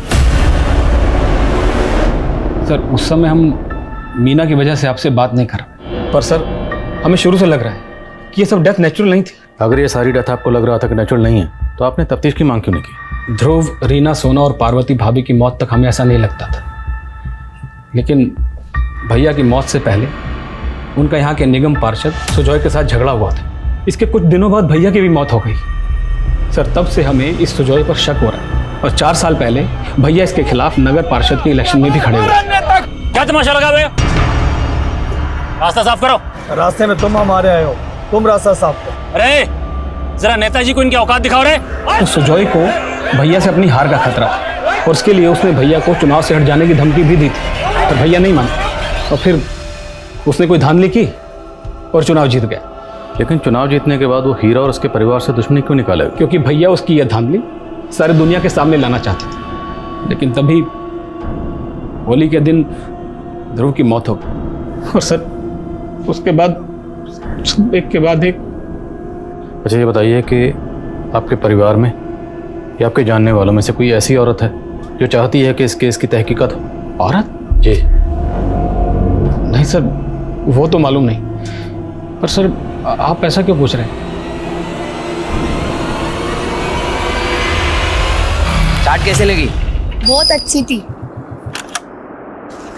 सर, उस समय हम मीना की वजह से आपसे बात नहीं कर रहे, पर सर हमें शुरू से लग रहा है कि ये सब डेथ नेचुरल नहीं थी। अगर ये सारी डेथ आपको लग रहा था कि नेचुरल नहीं है तो आपने तफ्तीश की मांग क्यों नहीं की? ध्रुव, रीना, सोना और पार्वती भाभी की मौत तक हमें ऐसा नहीं लगता था, लेकिन भैया की मौत से पहले उनका यहाँ के निगम पार्षद सुजॉय के साथ झगड़ा हुआ था। इसके कुछ दिनों बाद भैया की भी मौत हो गई। सर, तब से हमें इस सुजॉय पर शक हो रहा है। और 4 साल पहले भैया इसके खिलाफ नगर पार्षद के इलेक्शन में भी खड़े हुए। क्या तमाशा लगा हुए? रास्ता साफ करो। रास्ते में तुम हमारे आए हो, तुम रास्ता साफ करो। अरे जरा नेताजी को इनकी औकात दिखाओ रे। तो सुजॉय को भैया से अपनी हार का खतरा था और उसके लिए उसने भैया को चुनाव से हट जाने की धमकी भी दी थी, पर भैया नहीं माना और फिर उसने कोई धांधली की और चुनाव जीत गया। लेकिन चुनाव जीतने के बाद वो हीरा और उसके परिवार से दुश्मनी क्यों निकाले? क्योंकि भैया उसकी यह धांधली सारी दुनिया के सामने लाना चाहते थे। लेकिन तभी होली के दिन ध्रुव की मौत हो गई और सर उसके बाद एक के बाद एक। अच्छा, ये बताइए कि आपके परिवार में या आपके जानने वालों में से कोई ऐसी औरत है जो चाहती है कि इस केस की तहकीकात हो? औरत? जी नहीं सर, वो तो मालूम नहीं, पर सर आप ऐसा क्यों पूछ रहे हैं? चाट कैसे लगी? बहुत अच्छी थी।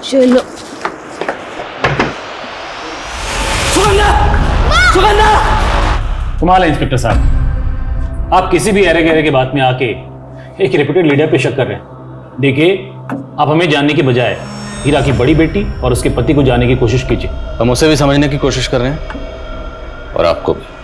चलो। कमाल है इंस्पेक्टर साहब, आप किसी भी एरे गहरे के बात में आके एक रेप्यूटेड लीडर पे शक कर रहे हैं। देखिए, आप हमें जानने की बजाय हीरा की बड़ी बेटी और उसके पति को जानने की कोशिश कीजिए। हम उसे भी समझने की कोशिश कर रहे हैं और आपको भी।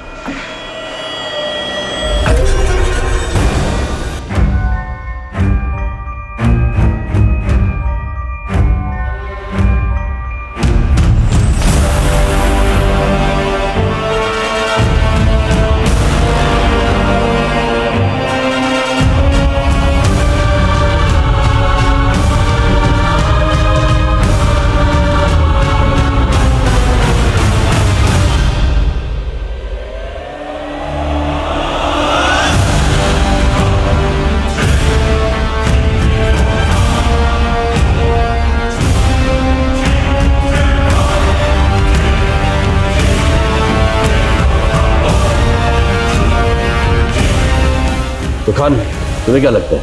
तो खान, तुम्हें क्या लगता है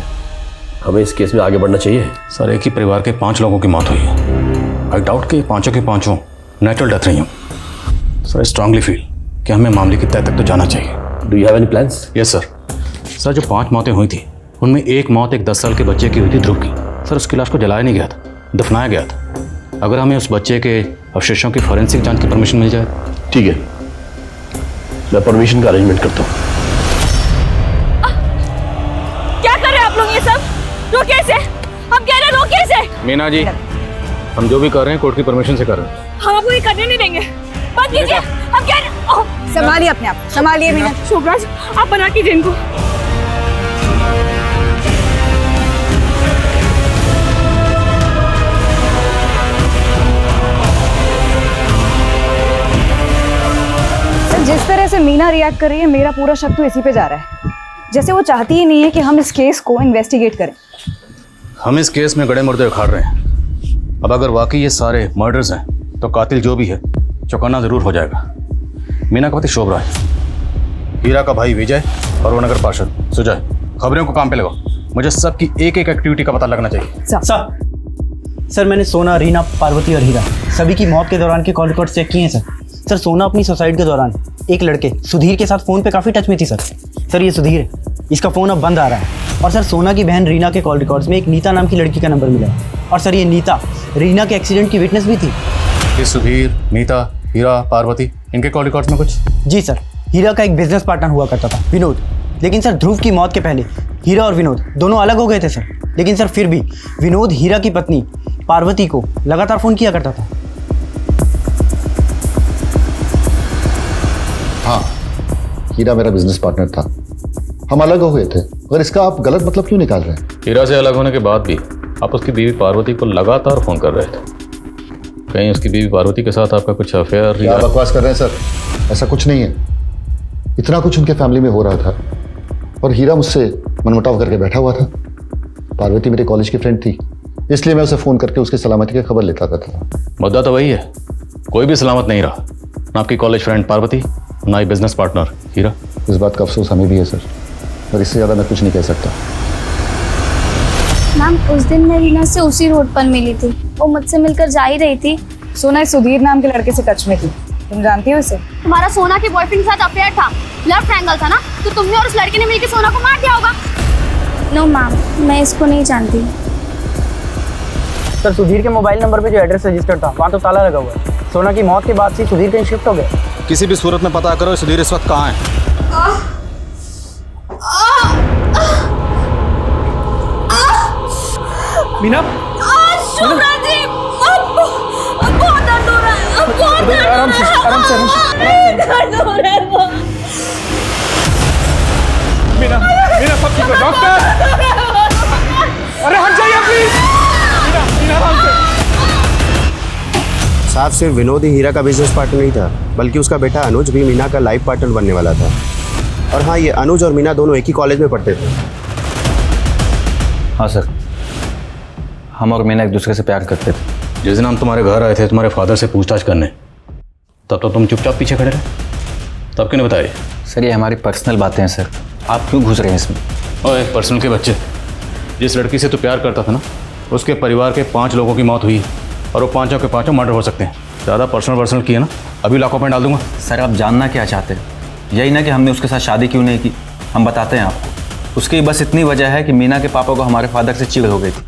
हमें इस केस में आगे बढ़ना चाहिए? सर, एक ही परिवार के 5 लोगों की मौत हुई है। आई डाउट कि पांचों के पांचों नेचुरल डेथ रही हूँ। सर, आई स्ट्रांगली फील कि हमें मामले की तह तक तो जाना चाहिए। Do you have any plans? Yes sir. Sir, जो 5 मौतें हुई थी उनमें एक मौत एक 10 साल के बच्चे की हुई थी, ध्रुव की। सर, उसकी लाश को जलाया नहीं गया था, दफनाया गया था। अगर हमें उस बच्चे के अवशेषों की फॉरेंसिक जांच की परमिशन मिल जाए। ठीक है, मैं परमिशन का अरेंजमेंट करता हूँ। क्या कर रहे हैं आप लोग ये सब? रोके इसे, हम कह रहे हैं रोके इसे। मीना जी, हम जो भी कर रहे हैं कोर्ट की परमिशन से कर रहे हैं। हम आपको ये करने नहीं देंगे। बंद कीजिए, हम कह रहे हैं। संभालिए अपने आप, संभालिए मीना। शोभराज, आप बना कीजिए इनको। जिस तरह से मीना रिएक्ट कर रही है, मेरा पूरा शक तो इसी पे जा रहा है। जैसे वो चाहती ही नहीं है कि हम इस केस को इन्वेस्टिगेट करें। हम इस केस में गड़े मुर्दे उखाड़ रहे हैं। अब अगर वाकई ये सारे मर्डर्स हैं तो कातिल जो भी है चौकन्ना जरूर हो जाएगा। मीना का पति शोभराज, हीरा का भाई विजय और वो नगर पार्षद सुजय। खबरों को काम पे लगाओ, मुझे सबकी एक एक एक्टिविटी का पता लगना चाहिए। सर, मैंने सोना, रीना, पार्वती और हीरा सभी की मौत के दौरान के कॉल रिकॉर्ड चेक किए हैं सर। सर, सोना अपनी सुसाइड के दौरान एक लड़के सुधीर के साथ फ़ोन पे काफ़ी टच में थी सर। सर, ये सुधीर है, इसका फ़ोन अब बंद आ रहा है। और सर, सोना की बहन रीना के कॉल रिकॉर्ड्स में एक नीता नाम की लड़की का नंबर मिला है। और सर, ये नीता रीना के एक्सीडेंट की विटनेस भी थी। ये सुधीर, नीता, हीरा, पार्वती, इनके कॉल रिकॉर्ड्स में कुछ? जी सर, हीरा का एक बिजनेस पार्टनर हुआ करता था, विनोद। लेकिन सर, ध्रुव की मौत के पहले हीरा और विनोद दोनों अलग हो गए थे सर। लेकिन सर, फिर भी विनोद हीरा की पत्नी पार्वती को लगातार फ़ोन किया करता था। हाँ, हीरा मेरा बिजनेस पार्टनर था, हम अलग हो गए थे। और इसका आप गलत मतलब क्यों निकाल रहे हैं? हीरा से अलग होने के बाद भी आप उसकी बीवी पार्वती को लगातार फोन कर रहे थे। कहीं उसकी बीवी पार्वती के साथ आपका कुछ अफेयर? क्या बकवास कर रहे हैं सर, ऐसा कुछ नहीं है। इतना कुछ उनके फैमिली में हो रहा था और हीरा मुझसे मनमुटाव करके बैठा हुआ था। पार्वती मेरे कॉलेज की फ्रेंड थी, इसलिए मैं उसे फ़ोन करके उसकी सलामती की खबर लेता था। मुद्दा तो वही है, कोई भी सलामत नहीं रहा, ना आपकी कॉलेज फ्रेंड पार्वती, ना ही बिजनेस पार्टनर हीरा। इस बात का अफसोस हमें भी है सर, और इससे ज़्यादा मैं कुछ नहीं कह सकता। मैम, उस दिन मैं रीना से उसी रोड पर मिली थी, वो मुझसे मिलकर जा ही रही थी। सोना सुधीर नाम के लड़के से टच में थी, तुम जानती हो इसे? तुम्हारा सोना के बॉयफ्रेंड के साथ अफेयर था, लव ट्रायंगल था ना, तो तुमने और उस लड़के ने मिलकर सोना को मार दिया होगा। नो मैम, मैं इसको नहीं जानती। सर, सुधीर के मोबाइल नंबर पे जो एड्रेस रजिस्टर्ड था वहाँ तो ताला लगा हुआ है। सोना की मौत के बाद से सुधीर कहीं शिफ्ट हो गया। किसी भी सूरत में पता करो सुधीर इस वक्त कहाँ है। मीना, शोभराज जी, बहुत दर्द हो रहा है, बहुत दर्द। आराम से, आराम से, दर्द हो रहा है बहुत। मीना, मीना, सब ठीक है, डॉक्टर। अरे हट जाइए प्लीज। मीना, मीना, आराम से। साहब, सिर्फ विनोद ही हीरा का बिजनेस पार्टनर नहीं था, बल्कि उसका बेटा अनुज भी मीना का लाइफ पार्टनर बनने वाला था। और हाँ, ये अनुज और मीना दोनों एक ही कॉलेज में पढ़ते थे। हाँ सर, हम और मीना एक दूसरे से प्यार करते थे। जिस दिन हम तुम्हारे घर आए थे तुम्हारे फादर से पूछताछ करने, तब तो तुम चुपचाप पीछे खड़े रहे। तो आपके ने बताया? सर ये हमारी पर्सनल बातें हैं सर, आप क्यों घुस रहे हैं इसमें? ओए पर्सनल के बच्चे, जिस लड़की से तू प्यार करता था ना, उसके परिवार के 5 लोगों की मौत हुई और वो 5 के 5 मर्डर हो सकते हैं। ज़्यादा पर्सनल किया ना, अभी लॉकअप में डाल दूंगा। सर आप जानना क्या चाहते हैं? यही ना कि हमने उसके साथ शादी क्यों नहीं की, हम बताते हैं आपको। उसकी बस इतनी वजह है कि मीना के पापा को हमारे फादर से चिढ़ हो गई थी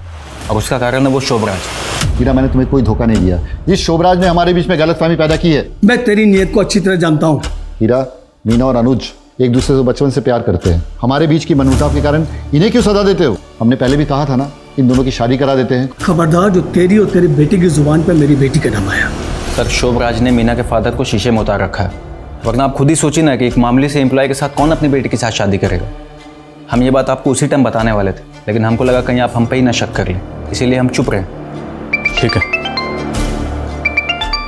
और उसका कारण है वो शोभराज। हीरा, मैंने तुम्हें कोई धोखा नहीं दिया। इस शोभराज ने हमारे बीच में गलतफहमी पैदा की है। मैं तेरी नीयत को अच्छी तरह जानता हूँ। हीरा, मीना और अनुज एक दूसरे से बचपन से प्यार करते हैं। हमारे बीच की मनमुटाव के कारण इन्हें क्यों सजा देते हो? हमने पहले भी कहा था ना, इन दोनों की शादी करा देते हैं। खबरदार जो तेरी और तेरी बेटी की जुबान पे मेरी बेटी का नाम आया। सर शोभराज ने मीना के फादर को शीशे में उतार रखा है, वरना आप खुद ही सोचिए ना कि एक मामूली से एम्प्लॉय के साथ कौन अपनी बेटी के साथ शादी करेगा। हम ये बात आपको उसी टाइम बताने वाले थे, लेकिन हमको लगा कहीं आप हम पे ही ना शक कर लें, इसीलिए हम चुप रहे। ठीक है,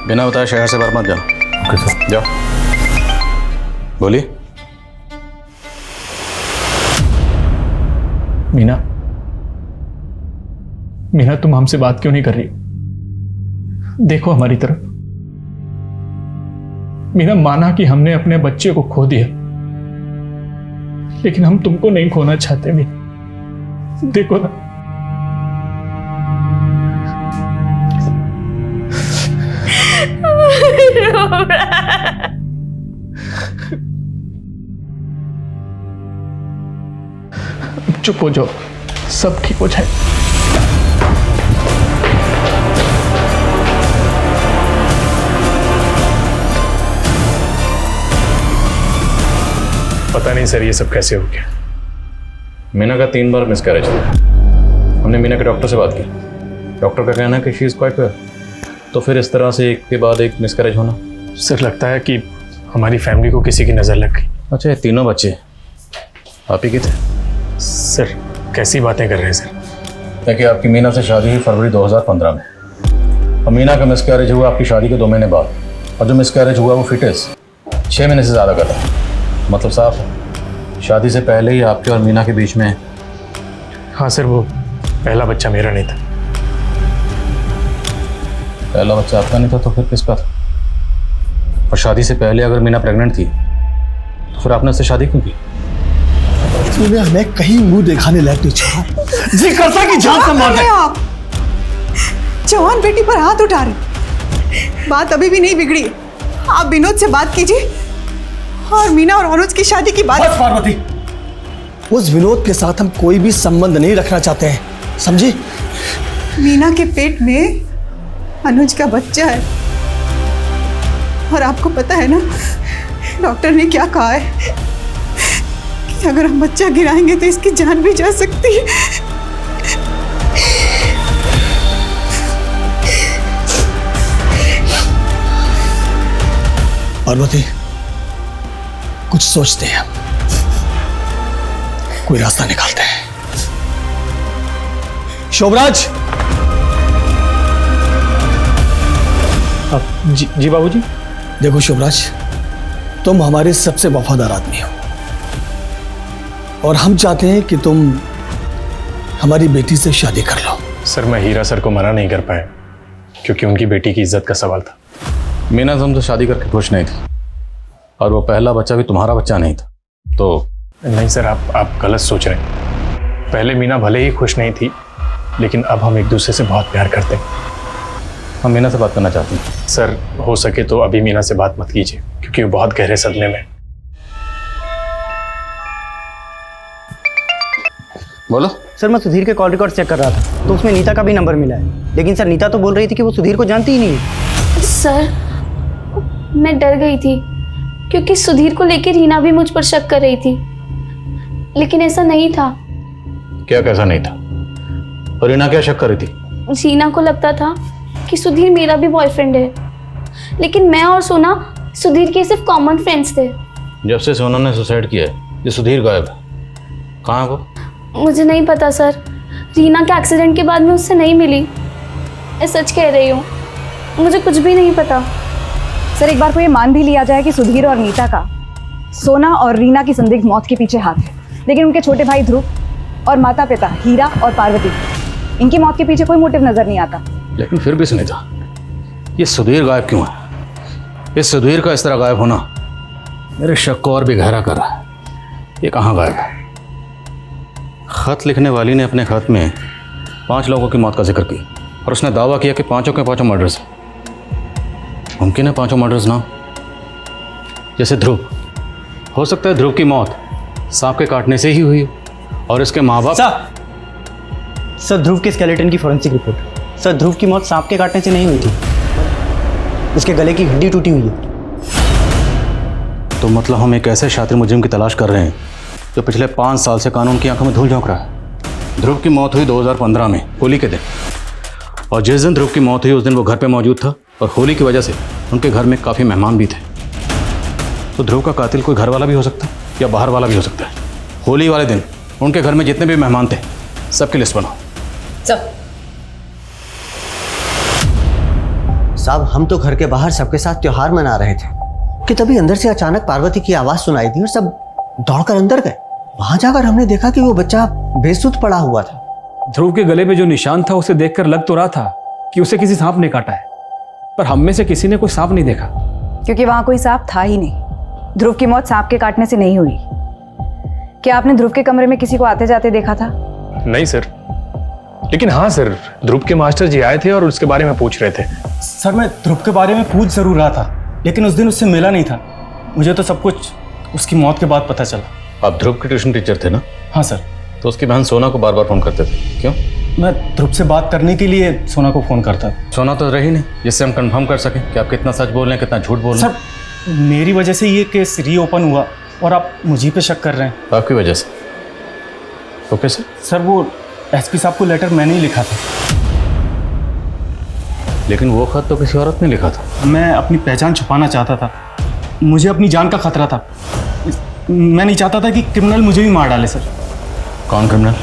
बिना बताए शहर से बाहर मत जाओ। Okay sir. जाओ। बोलिए। मीना, मीना तुम हमसे बात क्यों नहीं कर रही? देखो हमारी तरफ। मीना, माना कि हमने अपने बच्चे को खो दिया, लेकिन हम तुमको नहीं खोना चाहते। मीना देखो ना, चुप हो जाओ, सब ठीक हो जाए। पता नहीं सर ये सब कैसे हो गया। मीना का 3 बार मिसकैरेज हुआ। हमने मीना के डॉक्टर से बात की, डॉक्टर का कहना है कि शी इज़ क्वाइट वेल। तो फिर इस तरह से एक के बाद एक मिसकैरेज होना? सर लगता है कि हमारी फैमिली को किसी की नज़र लग गई। अच्छा, ये तीनों बच्चे आप ही के थे? सर कैसी बातें कर रहे हैं सर? देखिए, आपकी मीना से शादी हुई फरवरी 2015 में, और मीना का मिसकैरेज हुआ आपकी शादी के 2 महीने बाद, और जो मिसकैरेज हुआ वो फिटेस 6 महीने से ज़्यादा का था। मतलब साफ है, शादी से पहले ही आपके और मीना के बीच में। हाँ सर, वो पहला बच्चा मेरा नहीं था। पहला बच्चा आपका नहीं था तो फिर किसका था? और शादी से पहले अगर मीना प्रेग्नेंट थी तो फिर आपने उससे शादी क्यों की? तूने हमें कहीं मुंह दिखाने लायक नहीं छोड़ा। जी करता कि जान से मार दे। आप जवान बेटी पर हाथ उठा रहे। बात अभी भी नहीं बिगड़ी। आप विनोद से बात कीजिए और मीना और अनुज की शादी की बात। बस पार्वती, उस विनोद के साथ हम कोई भी संबंध नहीं रखना चाहते हैं, समझी? मीना के पेट में अनुज का बच्चा है और आपको पता है ना डॉक्टर ने क्या कहा है कि अगर हम बच्चा गिराएंगे तो इसकी जान भी जा सकती है। पार्वती, कुछ सोचते हैं, कोई रास्ता निकालते हैं। शोभराज। जी बाबूजी। देखो शोभराज, तुम हमारे सबसे वफादार आदमी हो और हम चाहते हैं कि तुम हमारी बेटी से शादी कर लो। सर मैं हीरा सर को मना नहीं कर पाया क्योंकि उनकी बेटी की इज्जत का सवाल था। मीना तुमसे शादी करके खुश नहीं थी और वो पहला बच्चा भी तुम्हारा बच्चा नहीं था तो। नहीं सर, आप गलत सोच रहे हैं। पहले मीना भले ही खुश नहीं थी, लेकिन अब हम एक दूसरे से बहुत प्यार करते हैं। हम मीना से बात करना चाहते हैं। सर हो सके तो अभी मीना से बात मत कीजिए क्योंकि वो बहुत गहरे सदमे में। बोलो। सर मैं सुधीर के कॉल रिकॉर्ड चेक कर रहा था तो उसमें नीता का भी नंबर मिला है, लेकिन सर नीता तो बोल रही थी कि वो सुधीर को जानती ही नहीं है। सर मैं डर गई थी क्योंकि सुधीर को लेकर रीना भी मुझ पर शक कर रही थी, लेकिन ऐसा नहीं था। क्या कैसा नहीं था? और रीना क्या शक कर रही थी? रीना को लगता था कि सुधीर मेरा भी बॉयफ्रेंड है, लेकिन मैं और सोना सुधीर के सिर्फ कॉमन फ्रेंड्स थे। जब से सोना ने सुसाइड किया है ये सुधीर गायब है। कहाँ है वो? मुझे नहीं पता सर, रीना के एक्सीडेंट के बाद मैं उससे नहीं मिली। मैं सच कह रही हूँ, मुझे कुछ भी नहीं पता। सर एक बार को ये मान भी लिया जाए कि सुधीर और नीता का सोना और रीना की संदिग्ध मौत के पीछे हाथ है, लेकिन उनके छोटे भाई ध्रुव और माता पिता हीरा और पार्वती, इनकी मौत के पीछे कोई मोटिव नजर नहीं आता। लेकिन फिर भी सुनीता, ये सुधीर गायब क्यों है? इस सुधीर का इस तरह गायब होना मेरे शक को और भी गहरा कर रहा है। ये कहाँ गायब है? खत लिखने वाली ने अपने खत में 5 लोगों की मौत का जिक्र किया और उसने दावा किया कि पांचों के पांचों मर्डर्स हैं। मुमकिन है पांचों मर्डर्स ना हो। जैसे ध्रुव, हो सकता है ध्रुव की मौत सांप के काटने से ही हुई हो और इसके माँ बाप। सर ध्रुव के स्केलेटन की फॉरेंसिक रिपोर्ट। सर ध्रुव की मौत सांप के काटने से नहीं हुई थी, उसके गले की हड्डी टूटी हुई है। तो मतलब हम एक ऐसे शातिर मुजरिम की तलाश कर रहे हैं जो पिछले 5 साल से कानून की आंखों में धूल झोंक रहा है। ध्रुव की मौत हुई 2015 में होली के दिन, और जिस दिन ध्रुव की मौत हुई उस दिन वो घर पे मौजूद था और होली की वजह से उनके घर में काफ़ी मेहमान भी थे। तो ध्रुव का कातिल कोई घर वाला भी हो सकता है या बाहर वाला भी हो सकता है। होली वाले दिन उनके घर में जितने भी मेहमान थे सबकी लिस्ट बनाओ। साहब हम तो घर के बाहर सबके साथ त्योहार मना रहे थे कि तभी अंदर से अचानक पार्वती की आवाज सुनाई दी और सब दौड़कर अंदर गए। वहां जाकर हमने देखा कि वो बच्चा बेसुध पड़ा हुआ था। ध्रुव के गले पे जो निशान था उसे देखकर लग तो रहा था कि उसे किसी सांप ने काटा है, पर हम में से किसी ने कोई सांप नहीं देखा। क्योंकि वहां कोई सांप था ही नहीं। ध्रुव की मौत सांप के काटने से नहीं हुई। क्या आपने ध्रुव के कमरे में किसी को आते जाते देखा था? नहीं सर, लेकिन हाँ सर, ध्रुव के मास्टर जी आए थे और उसके बारे में पूछ रहे थे। सर मैं ध्रुव के बारे में पूछ जरूर रहा था, लेकिन उस दिन उससे मिला नहीं था। मुझे तो सब कुछ उसकी मौत के बाद पता चला। आप ध्रुव के ट्यूशन टीचर थे ना? हाँ सर। तो उसकी बहन सोना को बार बार फोन करते थे, क्यों? मैं ध्रुव से बात करने के लिए सोना को फोन करता। सोना तो रही नहीं जिससे हम कंफर्म कर सकें कि आप कितना सच बोल रहे हैं कितना झूठ बोल रहे हैं। सर मेरी वजह से ये केस रीओपन हुआ और आप मुझे पे शक कर रहे हैं। आपकी वजह से? Okay sir. सर वो एसपी साहब को लेटर मैंने ही लिखा था। लेकिन वो खत तो किसी औरत ने लिखा था। मैं अपनी पहचान छुपाना चाहता था, मुझे अपनी जान का खतरा था। मैं नहीं चाहता था कि क्रिमिनल मुझे भी मार डाले। सर कौन क्रिमिनल?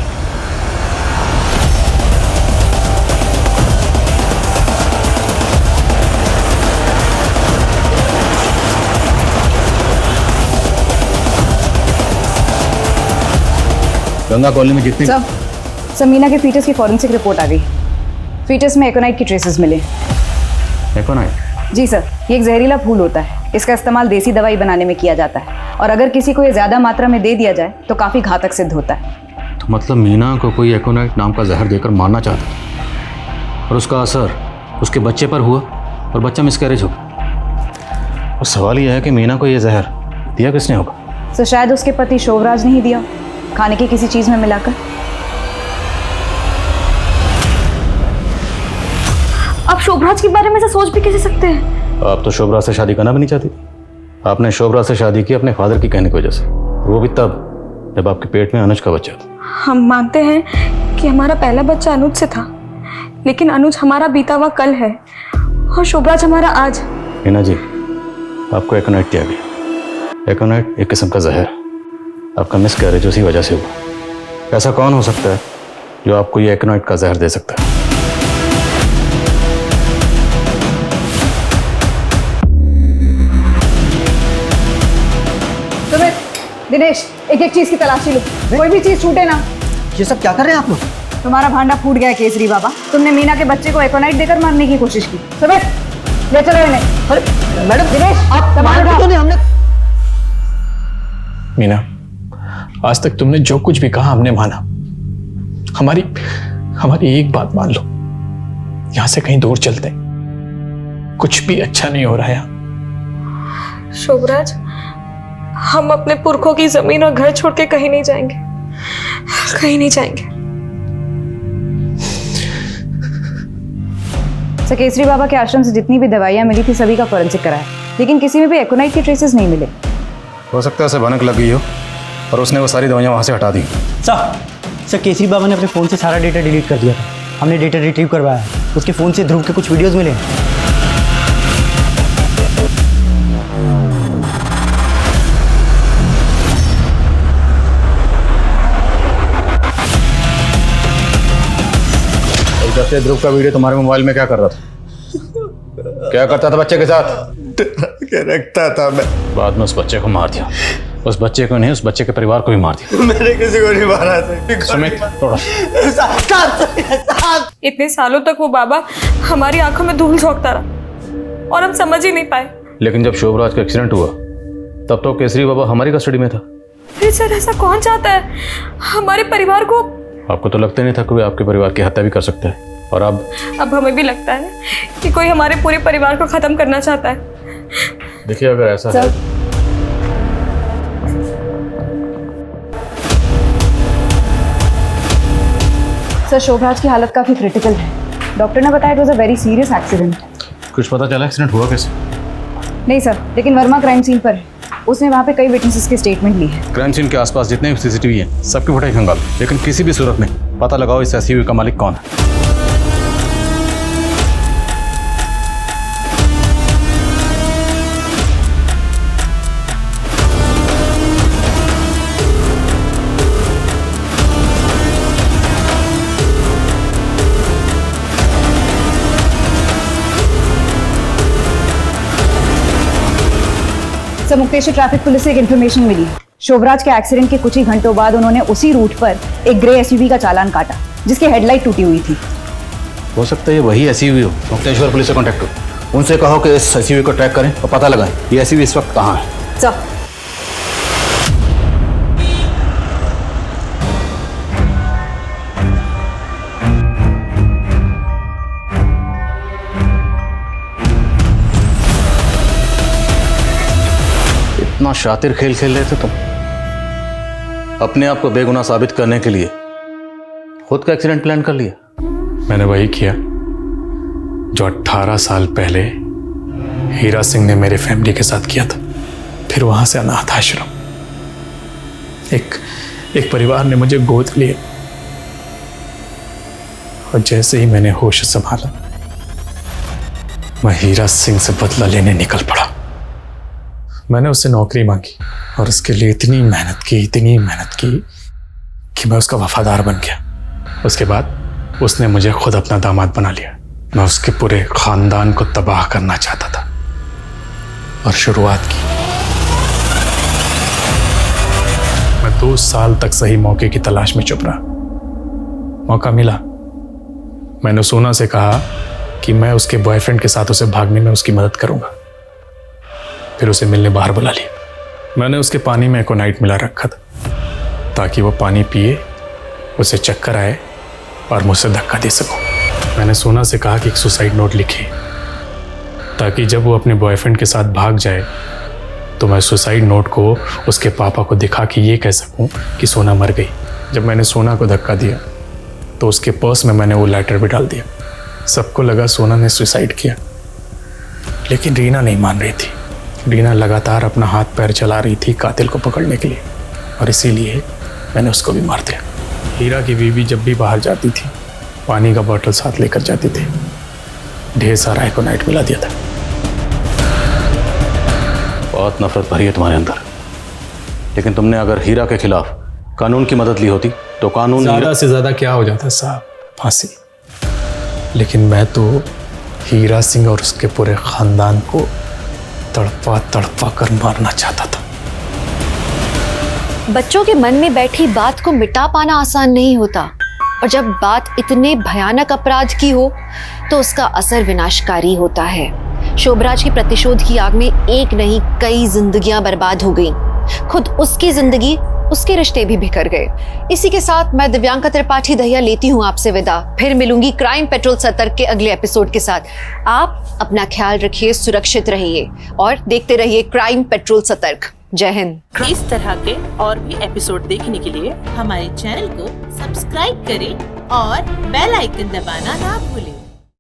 गंगा कॉलोनी में जितनी सर मीना के फीटस की फॉरेंसिक रिपोर्ट आ गई। फीटस में एकोनाइट की ट्रेसेस मिले। एकोनाइट? जी सर, ये एक जहरीला फूल होता है। इसका इस्तेमाल देसी दवाई बनाने में किया जाता है और अगर किसी को ये ज़्यादा मात्रा में दे दिया जाए तो काफ़ी घातक सिद्ध होता है। तो मतलब मीना को कोई एकोनाइट नाम का जहर देकर मारना चाहता था और उसका असर उसके बच्चे पर हुआ और बच्चा मिसकैरेज हो गया। और सवाल यह है कि मीना को यह जहर दिया किसने होगा? सर शायद उसके पति शोभराज ने ही दिया, खाने की किसी चीज़ में मिलाकर। आप शोभराज के बारे में से सोच भी कैसे सकते हैं? आप तो शोभराज से शादी करना भी नहीं चाहती। आपने शोभराज से शादी की अपने फादर की कहने की वजह से, वो भी तब जब आपके पेट में अनुज का बच्चा था। हम मानते हैं कि हमारा पहला बच्चा अनुज से था, लेकिन अनुज हमारा बीता हुआ कल है और शोभराज हमारा आज। मीना जी, आपको एकोनाइट दिया गया। एकोनाइट एक किस्म का जहर। आपका मिसकैरेज उसी वजह से हुआ। ऐसा कौन हो सकता है जो आपको ये एकोनाइट का जहर दे सकता है? दिनेश, एक एक चीज की तलाशी लो, कोई भी चीज छूटे ना। ये सब क्या कर रहे हैं आप लोग? तुम्हारा भांडा फूट गया है केसरी बाबा। तुमने मीना के बच्चे को एकोनाइट देकर मारने की कोशिश की। सुबह ले चलो इन्हें। अरे मैडम, दिनेश आप हमने। मीना, आज तक तुमने जो कुछ भी कहा हमने माना। हमारी एक बात मान लो, यहां से कहीं दूर चलते हैं। कुछ भी अच्छा नहीं हो रहा है। शोभराज, हम अपने पुरखों की जमीन और घर छोड़ के कहीं नहीं जाएंगे, कहीं नहीं जाएंगे। सर केसरी बाबा के आश्रम से जितनी भी दवाइयाँ मिली थी सभी का फॉरेंसिक कराया, लेकिन किसी में भी एकोनाइट के ट्रेसेस नहीं मिले। हो सकता है उसे भनक लग गई हो और उसने वो सारी दवाइयाँ वहाँ से हटा दी। सर केसरी बाबा ने अपने फ़ोन से सारा डेटा डिलीट कर दिया था। हमने डेटा रिट्रीव करवाया है। उसके फ़ोन से ध्रुव के कुछ वीडियोज़ मिले हैं। जब से ध्रुव का वीडियो तुम्हारे मोबाइल में क्या कर रहा था? क्या करता था बच्चे के साथ? क्या रखता था मैं? बाद में उस बच्चे को मार दिया। उस बच्चे को नहीं, उस बच्चे के परिवार को भी मार दिया। मैंने किसी को नहीं मारा था। सुमित, थोड़ा इतने सालों तक वो बाबा हमारी आंखों में धूल झोंकता रहा और हम समझ ही नहीं पाए। लेकिन जब शोभराज का एक्सीडेंट हुआ तब तो केसरी बाबा हमारी कस्टडी में था। फिर सर ऐसा कौन चाहता है हमारे परिवार को? आपको तो लगता नहीं था कि कोई आपके परिवार की हत्या भी कर सकता है, और अब हमें भी लगता है कि कोई हमारे पूरे परिवार को खत्म करना चाहता है। देखिए अगर ऐसा है सर शोभराज की हालत काफ़ी क्रिटिकल है। डॉक्टर ने बताया it was a very serious accident. कुछ पता चला एक्सीडेंट हुआ कैसे? नहीं सर, लेकिन वर्मा क्राइम सीन पर है। उसने वहाँ पे कई विटनेसेस के स्टेटमेंट ली है। क्राइम सीन के आसपास जितने भी सीसीटीवी हैं सबकी फुटेज खंगालो, लेकिन किसी भी सूरत में पता लगाओ इस एसयूवी का मालिक कौन है। सर मुक्तेश्वर ट्रैफिक पुलिस से एक इन्फॉर्मेशन मिली है। शोभराज के एक्सीडेंट के कुछ ही घंटों बाद उन्होंने उसी रूट पर एक ग्रे एसयूवी का चालान काटा जिसकी हेडलाइट टूटी हुई थी। हो सकता है ये वही एसयूवी हो। मुक्तेश्वर पुलिस से कांटेक्ट करो, उनसे कहो कि इस एसयूवी को ट्रैक करें और पता लगाएं ये एसयूवी इस वक्त कहाँ है। सर इतना शातिर खेल खेल रहे थे तुम, अपने आप को बेगुनाह साबित करने के लिए खुद का एक्सीडेंट प्लान कर लिया। मैंने वही किया जो 18 साल पहले हीरा सिंह ने मेरे फैमिली के साथ किया था। फिर वहां से अनाथ आश्रम, एक परिवार ने मुझे गोद लिया और जैसे ही मैंने होश संभाला मैं हीरा सिंह से बदला लेने निकल पड़ा। मैंने उससे नौकरी मांगी और उसके लिए इतनी मेहनत की कि मैं उसका वफादार बन गया। उसके बाद उसने मुझे खुद अपना दामाद बना लिया। मैं उसके पूरे खानदान को तबाह करना चाहता था और शुरुआत की। मैं 2 साल तक सही मौके की तलाश में चुप रहा। मौका मिला, मैंने सोना से कहा कि मैं उसके बॉयफ्रेंड के साथ उसे भागने में उसकी मदद करूंगा। फिर उसे मिलने बाहर बुला लिया। मैंने उसके पानी में एकोनाइट मिला रखा था ताकि वो पानी पिए, उसे चक्कर आए और मुझसे धक्का दे सकूं। मैंने सोना से कहा कि एक सुसाइड नोट लिखे ताकि जब वो अपने बॉयफ्रेंड के साथ भाग जाए तो मैं सुसाइड नोट को उसके पापा को दिखा के ये कह सकूं कि सोना मर गई। जब मैंने सोना को धक्का दिया तो उसके पर्स में मैंने वो लेटर भी डाल दिया। सबको लगा सोना ने सुसाइड किया, लेकिन रीना नहीं मान रही थी। रीना लगातार अपना हाथ पैर चला रही थी कातिल को पकड़ने के लिए, और इसीलिए मैंने उसको भी मार दिया। हीरा की बीवी जब भी बाहर जाती थी पानी का बोतल साथ लेकर जाती थी। ढेर सारा एकोनाइट मिला दिया था। बहुत नफरत भरी है तुम्हारे अंदर, लेकिन तुमने अगर हीरा के खिलाफ कानून की मदद ली होती तो कानून ज़्यादा से ज़्यादा क्या हो जाता साहब, फांसी। लेकिन मैं तो हीरा सिंह और उसके पूरे खानदान को तड़पा कर मारना चाहता था। बच्चों के मन में बैठी बात को मिटा पाना आसान नहीं होता, और जब बात इतने भयानक अपराध की हो तो उसका असर विनाशकारी होता है। शोभराज की प्रतिशोध की आग में एक नहीं कई जिंदगियां बर्बाद हो गईं। खुद उसकी जिंदगी, उसके रिश्ते भी बिखर गए। इसी के साथ मैं दिव्यांका त्रिपाठी दहिया लेती हूँ आपसे विदा। फिर मिलूंगी क्राइम पेट्रोल सतर्क के अगले एपिसोड के साथ। आप अपना ख्याल रखिए, सुरक्षित रहिए और देखते रहिए क्राइम पेट्रोल सतर्क। जय हिंद। इस तरह के और भी एपिसोड देखने के लिए हमारे चैनल को सब्सक्राइब करें और बेल आइकन दबाना ना भूलें।